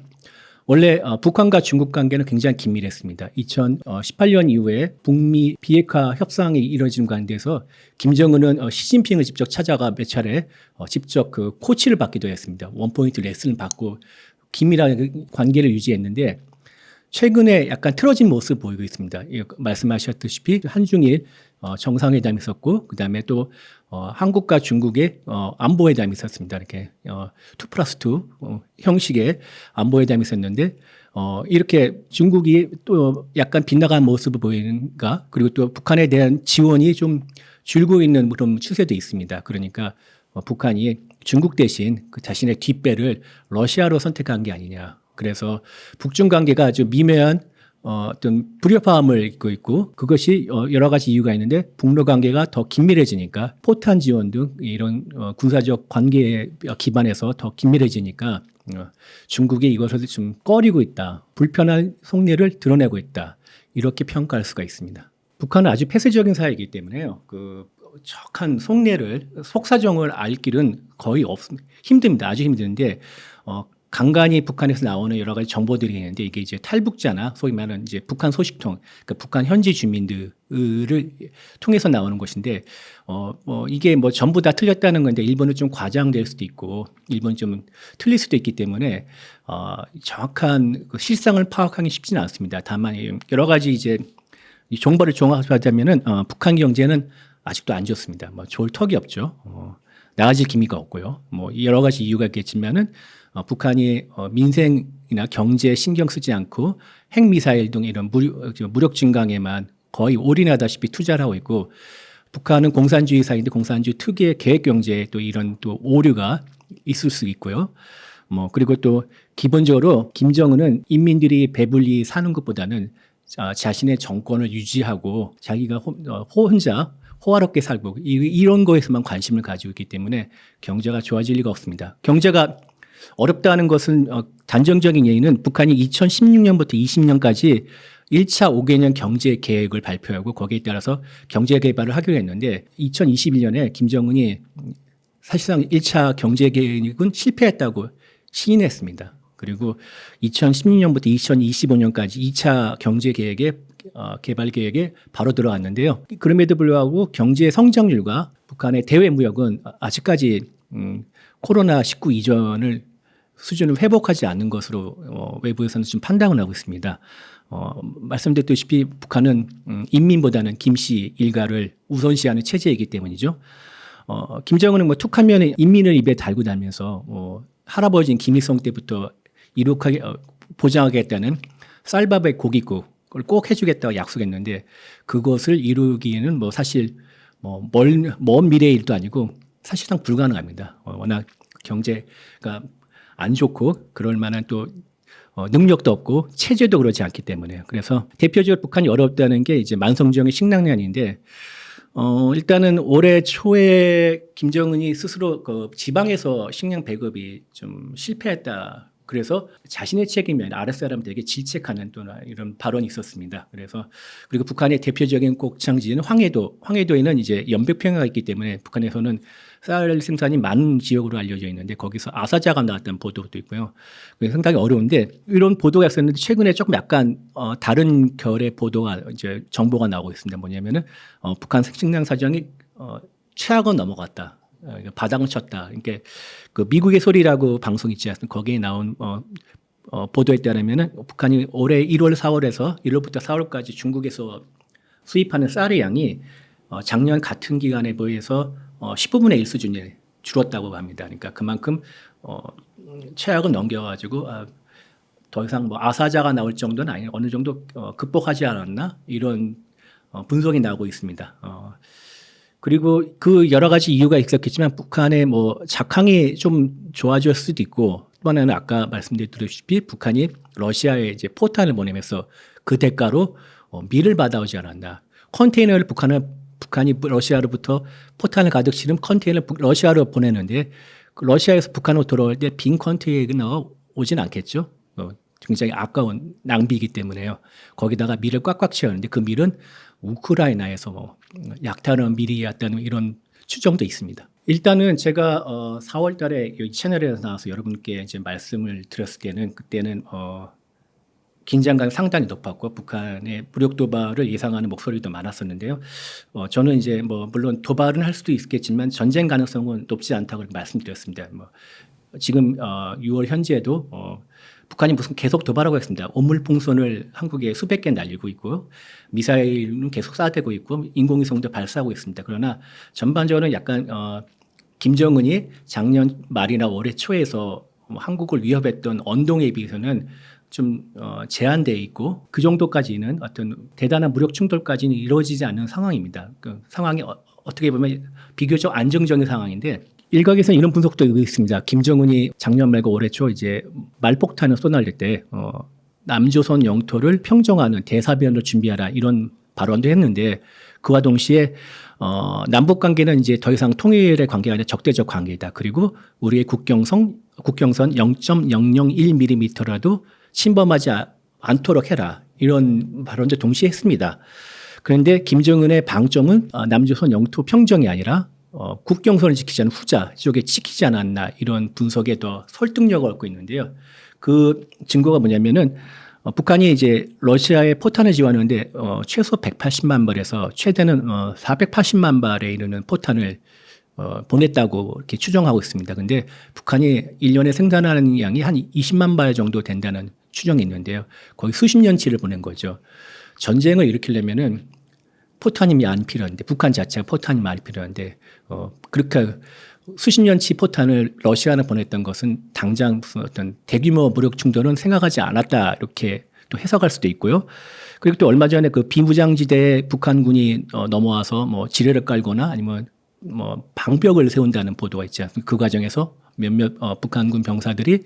원래 북한과 중국 관계는 굉장히 긴밀했습니다. 2018년 이후에 북미 비핵화 협상이 이루어진 가운데서 김정은은 시진핑을 직접 찾아가 몇 차례 직접 그 코치를 받기도 했습니다. 원포인트 레슨을 받고 긴밀한 관계를 유지했는데 최근에 약간 틀어진 모습을 보이고 있습니다. 말씀하셨다시피 한중일 정상회담이 있었고 그다음에 또 한국과 중국의 안보회담이 있었습니다. 이렇게 2+2 형식의 안보회담이 있었는데 이렇게 중국이 또 약간 빗나간 모습을 보이는가, 그리고 또 북한에 대한 지원이 좀 줄고 있는 그런 추세도 있습니다. 그러니까 북한이 중국 대신 그 자신의 뒷배를 러시아로 선택한 게 아니냐. 그래서 북중 관계가 아주 미묘한 어떤 불협화음을 잇고 있고, 그것이 여러 가지 이유가 있는데 북러 관계가 더 긴밀해지니까, 포탄 지원 등 이런 군사적 관계에 기반해서 더 긴밀해지니까 중국이 이것을 좀 꺼리고 있다, 불편한 속내를 드러내고 있다, 이렇게 평가할 수가 있습니다. 북한은 아주 폐쇄적인 사회이기 때문에요. 그 척한 속내를, 속사정을 알 길은 거의 힘듭니다. 아주 힘든데 간간히 북한에서 나오는 여러 가지 정보들이 있는데, 이게 이제 탈북자나 소위 말하는 이제 북한 소식통, 그러니까 북한 현지 주민들을 통해서 나오는 것인데, 이게 뭐 전부 다 틀렸다는 건데, 일본은 좀 과장될 수도 있고, 일본은 좀 틀릴 수도 있기 때문에, 정확한 그 실상을 파악하기 쉽지는 않습니다. 다만, 여러 가지 이제 이 정보를 종합하자면은, 북한 경제는 아직도 안 좋습니다. 뭐 좋을 턱이 없죠. 나아질 기미가 없고요. 뭐 여러 가지 이유가 있겠지만은, 북한이 민생이나 경제에 신경 쓰지 않고 핵미사일 등 이런 무력 증강에만 거의 올인하다시피 투자를 하고 있고, 북한은 공산주의 사회인데 공산주의 특유의 계획 경제에 또 이런 또 오류가 있을 수 있고요. 뭐 그리고 또 기본적으로 김정은은 인민들이 배불리 사는 것보다는 자신의 정권을 유지하고 자기가 혼자 호화롭게 살고 이런 거에서만 관심을 가지고 있기 때문에 경제가 좋아질 리가 없습니다. 경제가 어렵다는 것은 단정적인 예의는 북한이 2016년부터 20년까지 1차 5개년 경제 계획을 발표하고 거기에 따라서 경제 개발을 하기로 했는데, 2021년에 김정은이 사실상 1차 경제 계획은 실패했다고 시인했습니다. 그리고 2016년부터 2025년까지 2차 경제 계획에 개발 계획에 바로 들어갔는데요. 그럼에도 불구하고 경제 성장률과 북한의 대외 무역은 아직까지 코로나19 이전을 수준을 회복하지 않는 것으로 외부에서는 좀 판단을 하고 있습니다. 말씀드렸다시피 북한은 인민보다는 김씨 일가를 우선시하는 체제이기 때문이죠. 김정은은 뭐 툭하면 인민을 입에 달고 다니면서 할아버지인 김일성 때부터 이룩하게 보장하겠다는 쌀밥의 고깃국을 꼭 해주겠다고 약속했는데, 그것을 이루기에는 뭐 사실 먼 미래의 일도 아니고 사실상 불가능합니다. 워낙 경제가 안 좋고 그럴 만한 또 능력도 없고 체제도 그렇지 않기 때문에. 그래서 대표적으로 북한이 어렵다는 게 이제 만성적인 식량난인데, 일단은 올해 초에 김정은이 스스로 그 지방에서 식량 배급이 좀 실패했다, 그래서 자신의 책임이 아랫사람들에게 질책하는 또 이런 발언이 있었습니다. 그래서 그리고 북한의 대표적인 곡창지는 황해도에는 이제 연백평야가 있기 때문에 북한에서는 쌀 생산이 많은 지역으로 알려져 있는데, 거기서 아사자가 나왔다는 보도도 있고요. 상당히 어려운데, 이런 보도가 있었는데 최근에 조금 약간 다른 결의 보도가 이제 정보가 나오고 있습니다. 뭐냐면은 북한 식량 사정이 최악은 넘어갔다, 바닥을 쳤다. 그러니까 그 미국의 소리라고 방송 있지 않습니까? 거기에 나온 보도에 따르면은 북한이 올해 1월, 4월에서 1월부터 4월까지 중국에서 수입하는 쌀의 양이 작년 같은 기간에 비해서 15분의 1 수준에 줄었다고 합니다. 그러니까 그만큼 최악을 넘겨가지고 더 이상 뭐 아사자가 나올 정도는 아니, 어느 정도 극복하지 않았나, 이런 분석이 나오고 있습니다. 그리고 그 여러 가지 이유가 있었겠지만 북한의 뭐 작황이 좀 좋아졌을 수도 있고, 또 하나는 아까 말씀드렸다시피 북한이 러시아에 이제 포탄을 보내면서 그 대가로 밀을 받아오지 않았나. 컨테이너를 북한이 러시아로부터 포탄을 가득 실은 컨테이너를 러시아로 보내는데, 러시아에서 북한으로 돌아올 때 빈 컨테이너가 오진 않겠죠. 굉장히 아까운 낭비이기 때문에요. 거기다가 밀을 꽉꽉 채웠는데 그 밀은 우크라이나에서 약탈한 밀이었다는 이런 추정도 있습니다. 일단은 제가 4월 달에 이 채널에서 나와서 여러분께 이제 말씀을 드렸을 때는, 그때는 긴장감이 상당히 높았고 북한의 무력 도발을 예상하는 목소리도 많았었는데요. 저는 이제 뭐 물론 도발은 할 수도 있겠지만 전쟁 가능성은 높지 않다고 말씀드렸습니다. 뭐 지금 6월 현재도 북한이 무슨 계속 도발하고 있습니다. 온물풍선을 한국에 수백 개 날리고 있고 미사일은 계속 쏴대고 있고 인공위성도 발사하고 있습니다. 그러나 전반적으로 약간 김정은이 작년 말이나 올해 초에서 한국을 위협했던 언동에 비해서는 좀 제한되어 있고 그 정도까지는 어떤 대단한 무력 충돌까지는 이루어지지 않는 상황입니다. 그 상황이 어떻게 보면 비교적 안정적인 상황인데 일각에서는 이런 분석도 있습니다. 김정은이 작년 말과 올해 초 이제 말폭탄을 쏘날릴 때 남조선 영토를 평정하는 대사변을 준비하라 이런 발언도 했는데 그와 동시에 남북 관계는 이제 더 이상 통일의 관계가 아니라 적대적 관계이다. 그리고 우리의 국경선 0.001mm라도 침범하지 않도록 해라. 이런 발언도 동시에 했습니다. 그런데 김정은의 방점은 남조선 영토 평정이 아니라 국경선을 지키지 않은 후자 쪽에 지키지 않았나 이런 분석에 더 설득력을 얻고 있는데요. 그 증거가 뭐냐면은 북한이 이제 러시아에 포탄을 지원하는데 최소 180만 발에서 최대는 480만 발에 이르는 포탄을 보냈다고 이렇게 추정하고 있습니다. 근데 북한이 1년에 생산하는 양이 한 20만 발 정도 된다는 추정이 있는데요. 거의 수십 년치를 보낸 거죠. 전쟁을 일으키려면은 포탄이 안 필요한데 북한 자체가 포탄이 많이 필요한데 그렇게 수십 년치 포탄을 러시아에 보냈던 것은 당장 무슨 어떤 대규모 무력 충돌은 생각하지 않았다 이렇게 또 해석할 수도 있고요. 그리고 또 얼마 전에 그 비무장지대에 북한군이 넘어와서 뭐 지뢰를 깔거나 아니면 뭐 방벽을 세운다는 보도가 있지 않습니까? 그 과정에서 몇몇 북한군 병사들이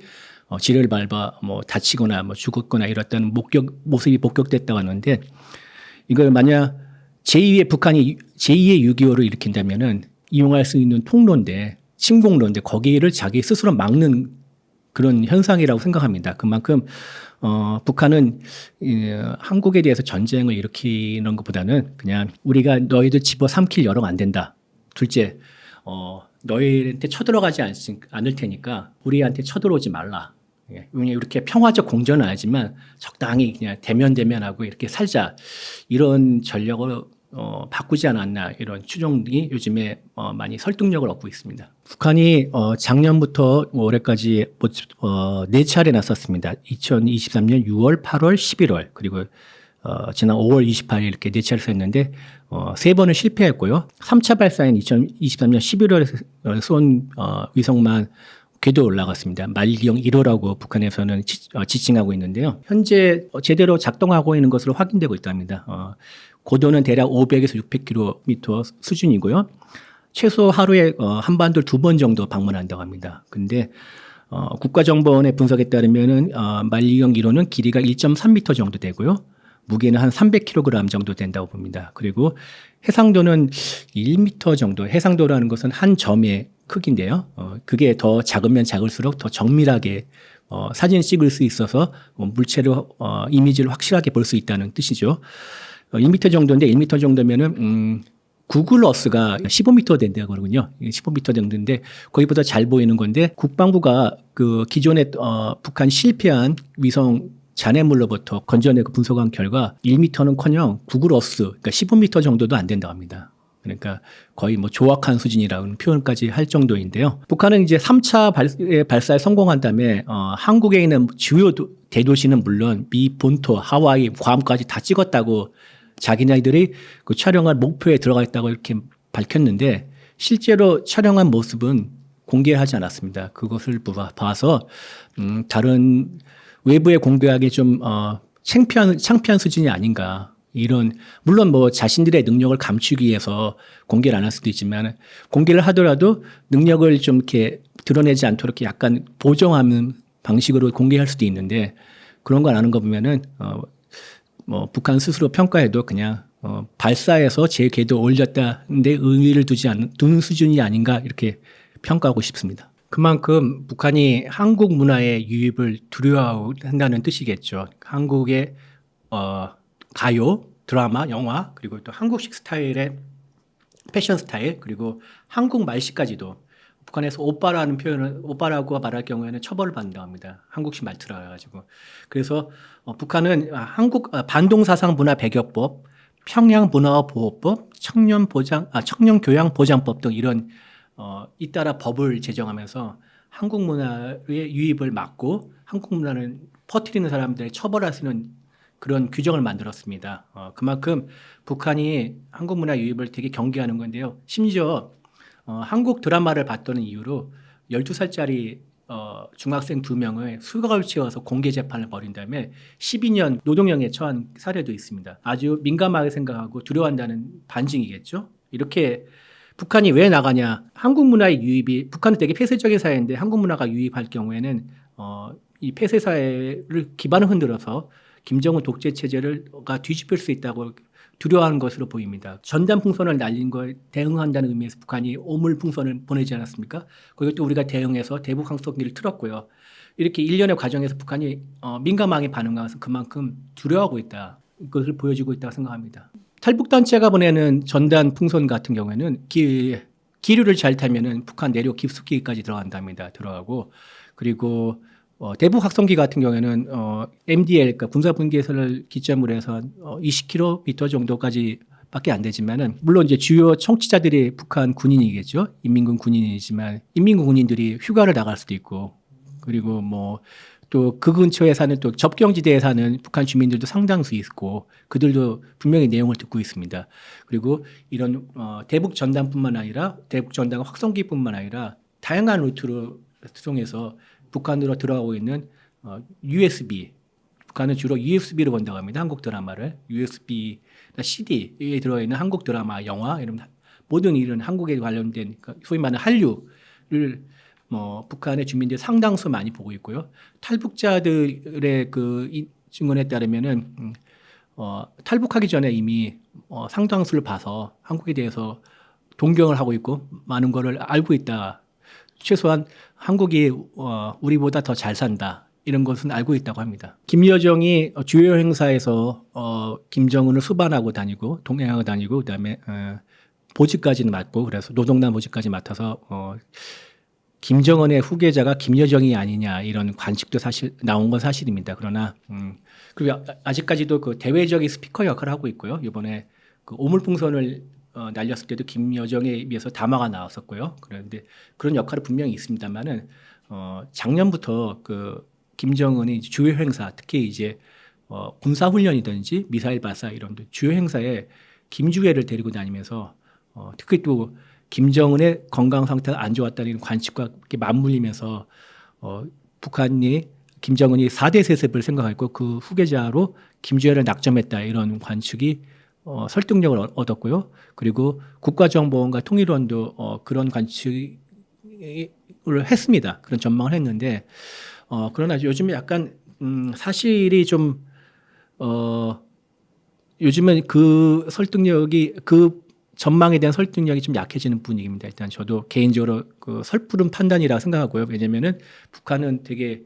지뢰를 밟아 뭐 다치거나 뭐 죽었거나 이랬다는 모습이 목격됐다고 하는데 이걸 만약 북한이 제2의 6.25를 일으킨다면은 이용할 수 있는 통로인데 침공로인데 거기를 자기 스스로 막는 그런 현상이라고 생각합니다. 그만큼 북한은 한국에 대해서 전쟁을 일으키는 것보다는 그냥 우리가 너희들 집어삼킬 여력 안 된다. 둘째, 너희한테 쳐들어가지 않을 테니까 우리한테 쳐들어오지 말라. 그냥 이렇게 평화적 공존은 아니지만 적당히 그냥 대면하고 이렇게 살자. 이런 전략을 바꾸지 않았나 이런 추정이 요즘에 많이 설득력을 얻고 있습니다. 북한이 작년부터 올해까지 4차례 났었습니다. 2023년 6월, 8월, 11월 그리고 지난 5월 28일 이렇게 4차례 쐈는데 3번은 실패했고요. 3차 발사인 2023년 11월에 쏜 위성만 궤도 올라갔습니다. 말기형 1호라고 북한에서는 지칭하고 있는데요. 현재 제대로 작동하고 있는 것으로 확인되고 있답니다. 고도는 대략 500에서 600km 수준이고요. 최소 하루에 한반도를 2번 정도 방문한다고 합니다. 근데 국가정보원의 분석에 따르면은 말기형 1호는 길이가 1.3m 정도 되고요. 무게는 한 300kg 정도 된다고 봅니다. 그리고 해상도는 1m 정도. 해상도라는 것은 한 점의 크기인데요. 그게 더 작으면 작을수록 더 정밀하게 사진을 찍을 수 있어서 물체를 이미지를 확실하게 볼 수 있다는 뜻이죠. 1m 정도인데 1m 정도면은 구글 어스가 15m 된다고 그러군요. 15m 정도인데 거기보다 잘 보이는 건데 국방부가 그 기존에 북한 실패한 위성 잔해물로부터 건져내고 분석한 결과 1m는커녕 구글 어스 그러니까 15m 정도도 안 된다고 합니다. 그러니까 거의 뭐 조악한 수준이라는 표현까지 할 정도인데요. 북한은 이제 3차 발사에 성공한 다음에 한국에 있는 주요 대도시는 물론 미 본토, 하와이, 괌까지 다 찍었다고 자기네들이 그 촬영할 목표에 들어가 있다고 이렇게 밝혔는데 실제로 촬영한 모습은 공개하지 않았습니다. 그것을 봐서 다른 외부에 공개하기 좀 창피한 수준이 아닌가. 이런 물론 뭐 자신들의 능력을 감추기 위해서 공개를 안 할 수도 있지만 공개를 하더라도 능력을 좀 이렇게 드러내지 않도록 이렇게 약간 보정하는 방식으로 공개할 수도 있는데 그런 거 안 하는 거 보면은 뭐 북한 스스로 평가해도 그냥 발사해서 제 궤도 올렸다는데 의의를 두는 수준이 아닌가 이렇게 평가하고 싶습니다. 그만큼 북한이 한국 문화의 유입을 두려워한다는 뜻이겠죠. 한국의 가요, 드라마, 영화 그리고 또 한국식 스타일의 패션 스타일 그리고 한국 말씨까지도 북한에서 오빠라는 표현을 오빠라고 말할 경우에는 처벌을 받는다고 합니다. 한국식 말투라 가지고 그래서 북한은 반동사상 문화 배격법, 평양 문화 보호법, 청년 교양 보장법 등 이런 잇따라 법을 제정하면서 한국 문화의 유입을 막고 한국 문화를 퍼뜨리는 사람들을 처벌할 수 있는 그런 규정을 만들었습니다. 그만큼 북한이 한국 문화 유입을 되게 경계하는 건데요. 심지어 한국 드라마를 봤다는 이유로 12살짜리 중학생 2명을 수갑을 채워서 공개 재판을 벌인 다음에 12년 노동형에 처한 사례도 있습니다. 아주 민감하게 생각하고 두려워한다는 반증이겠죠. 이렇게 북한이 왜 나가냐? 한국 문화의 유입이 북한은 되게 폐쇄적인 사회인데 한국 문화가 유입할 경우에는 이 폐쇄 사회를 기반을 흔들어서 김정은 독재 체제가 뒤집힐 수 있다고 두려워하는 것으로 보입니다. 전단 풍선을 날린 거에 대응한다는 의미에서 북한이 오물 풍선을 보내지 않았습니까? 그것도 우리가 대응해서 대북 항성기를 틀었고요. 이렇게 일련의 과정에서 북한이 민감하게 반응하면서 그만큼 두려워하고 있다. 이것을 보여주고 있다고 생각합니다. 탈북단체가 보내는 전단 풍선 같은 경우에는 기류를 잘 타면은 북한 내륙 깊숙이까지 들어간답니다. 들어가고 그리고 대북 확성기 같은 경우에는 MDL 그러니까 군사 분계선을 기점으로 해서 20km 정도까지 밖에 안 되지만은 물론 이제 주요 청취자들이 북한 군인이겠죠. 인민군 군인이지만 인민군 군인들이 휴가를 나갈 수도 있고 그리고 뭐 또 그 근처에 사는 또 접경지대에 사는 북한 주민들도 상당수 있고 그들도 분명히 내용을 듣고 있습니다. 그리고 이런 대북 전단뿐만 아니라 대북 전단 확성기뿐만 아니라 다양한 루트로 통해서 북한으로 들어가고 있는 USB 북한은 주로 USB로 본다고 합니다. 한국 드라마를 USB, CD에 들어있는 한국 드라마, 영화 이런 모든 이런 한국에 관련된 소위 말하는 한류를 북한의 주민들이 상당수 많이 보고 있고요. 탈북자들의 그 증언에 따르면은 탈북하기 전에 이미 상당수를 봐서 한국에 대해서 동경을 하고 있고 많은 거를 알고 있다. 최소한 한국이 우리보다 더 잘 산다. 이런 것은 알고 있다고 합니다. 김여정이 주요 행사에서 김정은을 수반하고 다니고 동행하고 다니고 그다음에 보직까지는 맡고 그래서 노동당 보직까지 맡아서 김정은의 후계자가 김여정이 아니냐 이런 관측도 사실 나온 건 사실입니다. 그러나 그리고 아직까지도 그 대외적인 스피커 역할을 하고 있고요. 이번에 그 오물풍선을 날렸을 때도 김여정에 비해서 담화가 나왔었고요. 그런데 그런 역할이 분명히 있습니다만은 작년부터 그 김정은이 주요 행사 특히 이제 군사 훈련이든지 미사일 발사 이런 주요 행사에 김주애를 데리고 다니면서 특히 또 김정은의 건강 상태가 안 좋았다는 관측과 이렇게 맞물리면서 북한이 김정은이 4대 세습을 생각했고 그 후계자로 김주애를 낙점했다 이런 관측이 설득력을 얻었고요. 그리고 국가정보원과 통일원도 그런 관측을 했습니다. 그런 전망을 했는데 그러나 요즘에 약간 사실이 좀 요즘은 그 설득력이 그 전망에 대한 설득력이 좀 약해지는 분위기입니다. 일단 저도 개인적으로 그 섣부른 판단이라 생각하고요. 왜냐면은 북한은 되게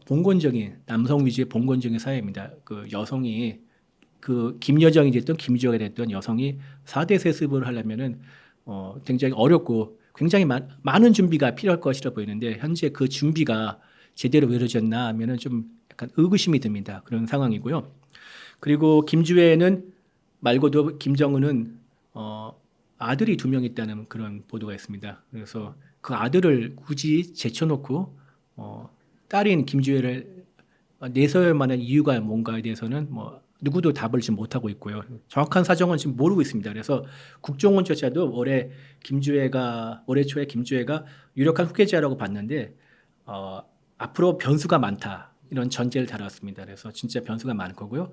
봉건적인 남성 위주의 봉건적인 사회입니다. 그 여성이 그 김여정이 됐든 김주애가 됐든 여성이 4대 세습을 하려면은 굉장히 어렵고 굉장히 많은 준비가 필요할 것이라 보이는데 현재 그 준비가 제대로 이루어졌나 하면은 좀 약간 의구심이 듭니다. 그런 상황이고요. 그리고 김주애는 말고도 김정은은 아들이 2명 있다는 그런 보도가 있습니다. 그래서 그 아들을 굳이 제쳐놓고 딸인 김주애를 내세울 만한 이유가 뭔가에 대해서는 누구도 답을 지금 못하고 있고요. 정확한 사정은 지금 모르고 있습니다. 그래서 국정원조차도 올해 초에 김주애가 유력한 후계자라고 봤는데 앞으로 변수가 많다 이런 전제를 달았습니다. 그래서 진짜 변수가 많을 거고요.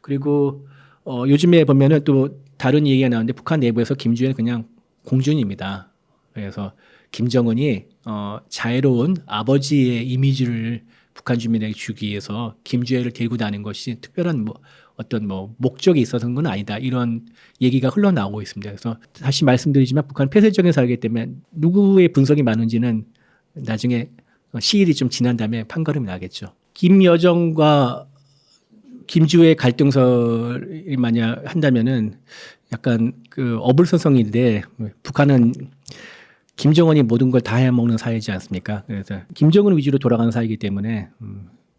그리고 요즘에 보면은 또 다른 얘기가 나오는데 북한 내부에서 김주애는 그냥 공준입니다. 그래서 김정은이 자애로운 아버지의 이미지를 북한 주민에게 주기 위해서 김주애를 데리고 다니는 것이 특별한 어떤 목적이 있어서는 건 아니다. 이런 얘기가 흘러나오고 있습니다. 그래서 다시 말씀드리지만 북한 폐쇄적인 사회이기 때문에 누구의 분석이 많은지는 나중에 시일이 좀 지난 다음에 판가름이 나겠죠. 김여정과 김주애 갈등설이 만약 한다면은 약간 그 어불성성인데 북한은 김정은이 모든 걸 다 해먹는 사회이지 않습니까? 그래서 김정은 위주로 돌아가는 사회이기 때문에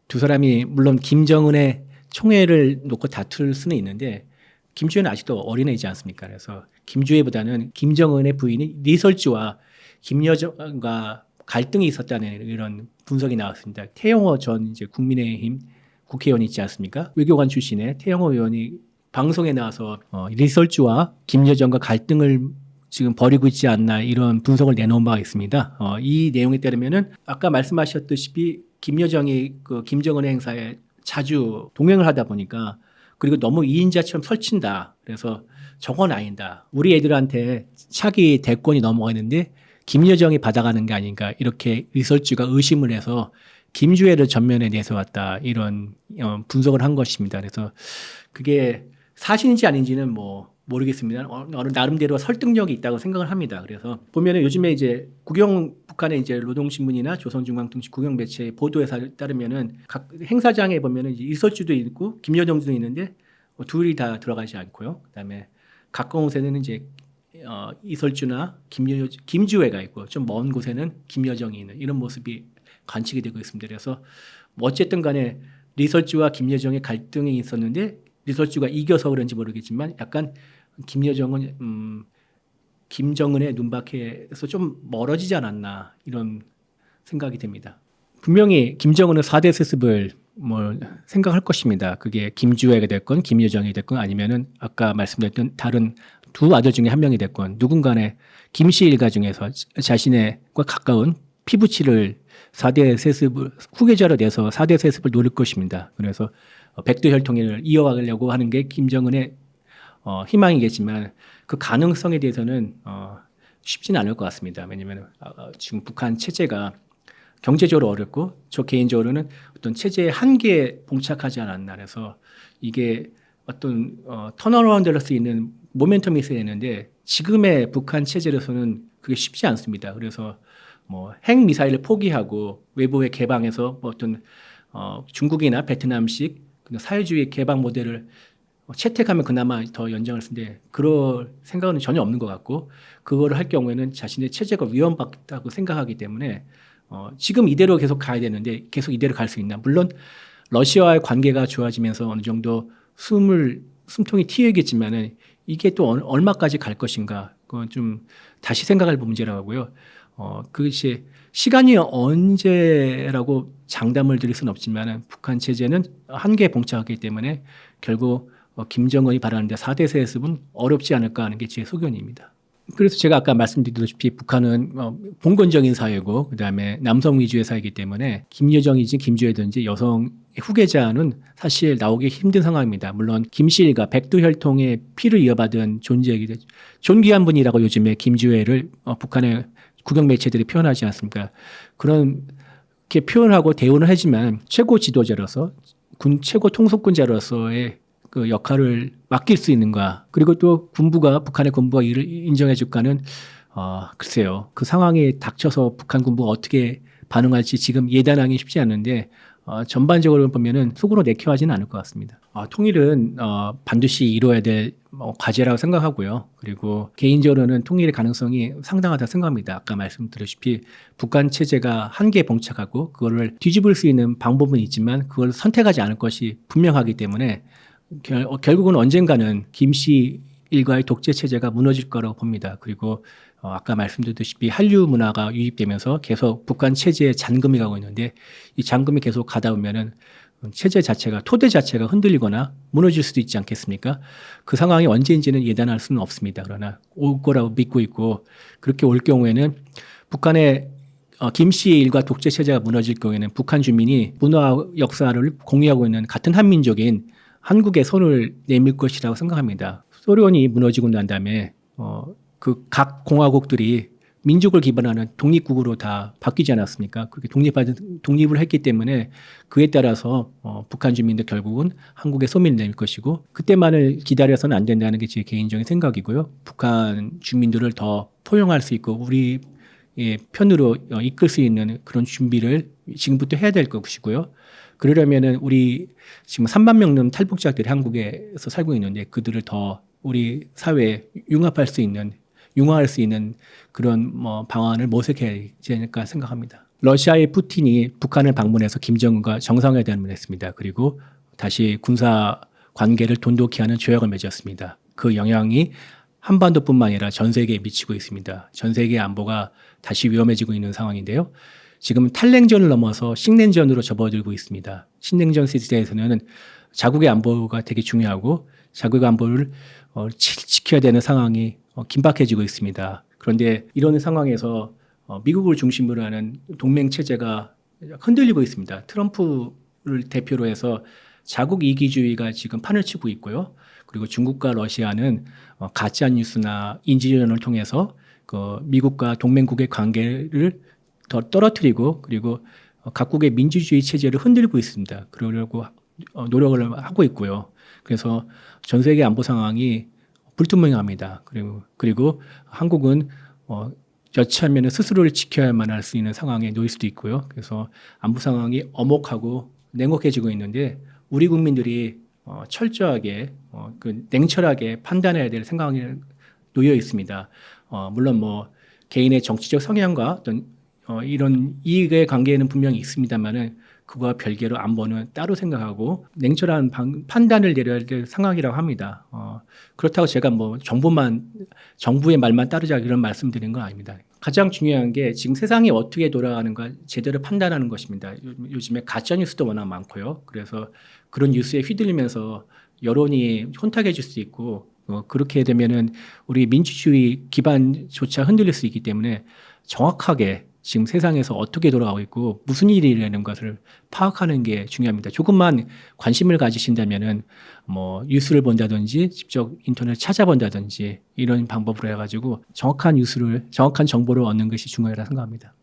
두 사람이 물론 김정은의 총애를 놓고 다툴 수는 있는데 김주애는 아직도 어린애이지 않습니까? 그래서 김주애보다는 김정은의 부인이 리설주와 김여정과 갈등이 있었다는 이런 분석이 나왔습니다. 태영호 전 이제 국민의힘 국회의원 있지 않습니까? 외교관 출신의 태영호 의원이 방송에 나와서 리설주와 김여정과 갈등을 지금 벌이고 있지 않나 이런 분석을 내놓은 바가 있습니다. 이 내용에 따르면은 아까 말씀하셨듯이 김여정이 그 김정은의 행사에 자주 동행을 하다 보니까 그리고 너무 2인자처럼 설친다. 그래서 저건 아니다. 우리 애들한테 차기 대권이 넘어가는데 김여정이 받아가는 게 아닌가 이렇게 리설주가 의심을 해서 김주애를 전면에 내세웠다 이런 분석을 한 것입니다. 그래서 그게 사실인지 아닌지는 뭐 모르겠습니다. 어느 나름대로 설득력이 있다고 생각을 합니다. 그래서 보면은 요즘에 이제 북한의 이제 노동신문이나 조선중앙통신 국영 매체 보도에 따르면은 각 행사장에 보면은 이제 이설주도 있고 김여정도 있는데 둘이 다 들어가지 않고요. 그다음에 가까운 곳에는 이제 이설주나 김주애가 있고 좀 먼 곳에는 김여정이 있는 이런 모습이 관측이 되고 있습니다. 그래서 뭐 어쨌든 간에 리설주와 김여정의 갈등이 있었는데 리설주가 이겨서 그런지 모르겠지만 약간 김여정은 김정은의 눈밖에서 좀 멀어지지 않았나 이런 생각이 듭니다. 분명히 김정은은 4대 세습을 뭐 생각할 것입니다. 그게 김주애가 됐건 김여정이 됐건 아니면은 아까 말씀드렸던 다른 두 아들 중에 한 명이 됐건 누군가의 김씨 일가 중에서 자신과 가까운 피부치를 4대 세습을 후계자로 내서 4대 세습을 노릴 것입니다. 그래서 백두혈통을 이어가려고 하는 게 김정은의 희망이겠지만 그 가능성에 대해서는 쉽지는 않을 것 같습니다. 왜냐하면 지금 북한 체제가 경제적으로 어렵고 저 개인적으로는 어떤 체제의 한계에 봉착하지 않았나 그래서 이게 어떤 턴어라운드를 할 수 있는 모멘텀이 있어야 되는데 지금의 북한 체제로서는 그게 쉽지 않습니다. 그래서 뭐 핵 미사일을 포기하고 외부에 개방해서 뭐 어떤 중국이나 베트남식 사회주의 개방 모델을 채택하면 그나마 더 연장을 쓰는데 그럴 생각은 전혀 없는 것 같고 그거를 할 경우에는 자신의 체제가 위험받다고 생각하기 때문에 지금 이대로 계속 가야 되는데 계속 이대로 갈 수 있나. 물론 러시아와의 관계가 좋아지면서 어느 정도 숨통이 트이겠지만은 이게 또 얼마까지 갈 것인가. 그건 좀 다시 생각할 문제라고 하고요. 그것이 시간이 언제라고 장담을 드릴 수는 없지만은 북한 체제는 한계에 봉착하기 때문에 결국 김정은이 바라는데 4대 세습은 어렵지 않을까 하는 게 제 소견입니다. 그래서 제가 아까 말씀드렸다시피 북한은 봉건적인 사회고 그다음에 남성 위주의 사회이기 때문에 김여정이든지 김주애든지 여성 후계자는 사실 나오기 힘든 상황입니다. 물론 김씨 일가 백두혈통의 피를 이어받은 존재이기 때문에 존귀한 분이라고 요즘에 김주애를 북한의 국영 매체들이 표현하지 않습니까? 그렇게 표현하고 대우는 하지만 최고 지도자로서 군 최고 통속군자로서의 그 역할을 맡길 수 있는가. 그리고 또 북한의 군부가 이를 인정해 줄까는 글쎄요. 그 상황에 닥쳐서 북한 군부가 어떻게 반응할지 지금 예단하기 쉽지 않은데 전반적으로 보면은 속으로 내켜하지는 않을 것 같습니다. 통일은 반드시 이루어야 될 과제라고 생각하고요. 그리고 개인적으로는 통일의 가능성이 상당하다 생각합니다. 아까 말씀드렸다시피 북한 체제가 한계에 봉착하고 그거를 뒤집을 수 있는 방법은 있지만 그걸 선택하지 않을 것이 분명하기 때문에 결국은 언젠가는 김씨 일가의 독재 체제가 무너질 거라고 봅니다. 그리고 아까 말씀드렸다시피 한류 문화가 유입되면서 계속 북한 체제에 잔금이 가고 있는데 이 잔금이 계속 가다 보면은 체제 자체가 토대 자체가 흔들리거나 무너질 수도 있지 않겠습니까? 그 상황이 언제인지는 예단할 수는 없습니다. 그러나 올 거라고 믿고 있고 그렇게 올 경우에는 북한의 김씨 일가 독재 체제가 무너질 경우에는 북한 주민이 문화 역사를 공유하고 있는 같은 한민족인 한국에 손을 내밀 것이라고 생각합니다. 소련이 무너지고 난 다음에 그 각 공화국들이 민족을 기반하는 독립국으로 다 바뀌지 않았습니까? 그렇게 독립을 했기 때문에 그에 따라서 북한 주민도 결국은 한국에 손을 내밀 것이고 그때만을 기다려서는 안 된다는 게 제 개인적인 생각이고요. 북한 주민들을 더 포용할 수 있고 우리 편으로 이끌 수 있는 그런 준비를 지금부터 해야 될 것이고요. 그러려면은 우리 지금 3만 명 넘는 탈북자들이 한국에서 살고 있는데 그들을 더 우리 사회에 융합할 수 있는 그런 방안을 모색해야 되지 않을까 생각합니다. 러시아의 푸틴이 북한을 방문해서 김정은과 정상회담을 했습니다. 그리고 다시 군사 관계를 돈독히 하는 조약을 맺었습니다. 그 영향이 한반도뿐만 아니라 전 세계에 미치고 있습니다. 전 세계 안보가 다시 위험해지고 있는 상황인데요. 지금 탈냉전을 넘어서 신냉전으로 접어들고 있습니다. 신냉전 시대에서는 자국의 안보가 되게 중요하고 자국의 안보를 지켜야 되는 상황이 긴박해지고 있습니다. 그런데 이런 상황에서 미국을 중심으로 하는 동맹 체제가 흔들리고 있습니다. 트럼프를 대표로 해서 자국 이기주의가 지금 판을 치고 있고요. 그리고 중국과 러시아는 가짜 뉴스나 인지전을 통해서 그 미국과 동맹국의 관계를 더 떨어뜨리고 그리고 각국의 민주주의 체제를 흔들고 있습니다. 그러려고 노력을 하고 있고요. 그래서 전 세계 안보 상황이 불투명합니다. 그리고 한국은 여차하면 스스로를 지켜야만 할 수 있는 상황에 놓일 수도 있고요. 그래서 안보 상황이 엄혹하고 냉혹해지고 있는데 우리 국민들이 철저하게 냉철하게 판단해야 될 상황에 놓여 있습니다. 물론 뭐 개인의 정치적 성향과 어떤 이런 이익의 관계는 분명히 있습니다만은 그거와 별개로 안보는 따로 생각하고 냉철한 판단을 내려야 될 상황이라고 합니다. 그렇다고 제가 뭐 정부의 말만 따르자 이런 말씀드린 건 아닙니다. 가장 중요한 게 지금 세상이 어떻게 돌아가는가 제대로 판단하는 것입니다. 요즘에 가짜 뉴스도 워낙 많고요. 그래서 그런 뉴스에 휘둘리면서 여론이 혼탁해질 수 있고 그렇게 되면은 우리 민주주의 기반조차 흔들릴 수 있기 때문에 정확하게 지금 세상에서 어떻게 돌아가고 있고 무슨 일이라는 것을 파악하는 게 중요합니다. 조금만 관심을 가지신다면은 뭐 뉴스를 본다든지 직접 인터넷 찾아본다든지 이런 방법으로 해가지고 정확한 정보를 얻는 것이 중요하다고 생각합니다.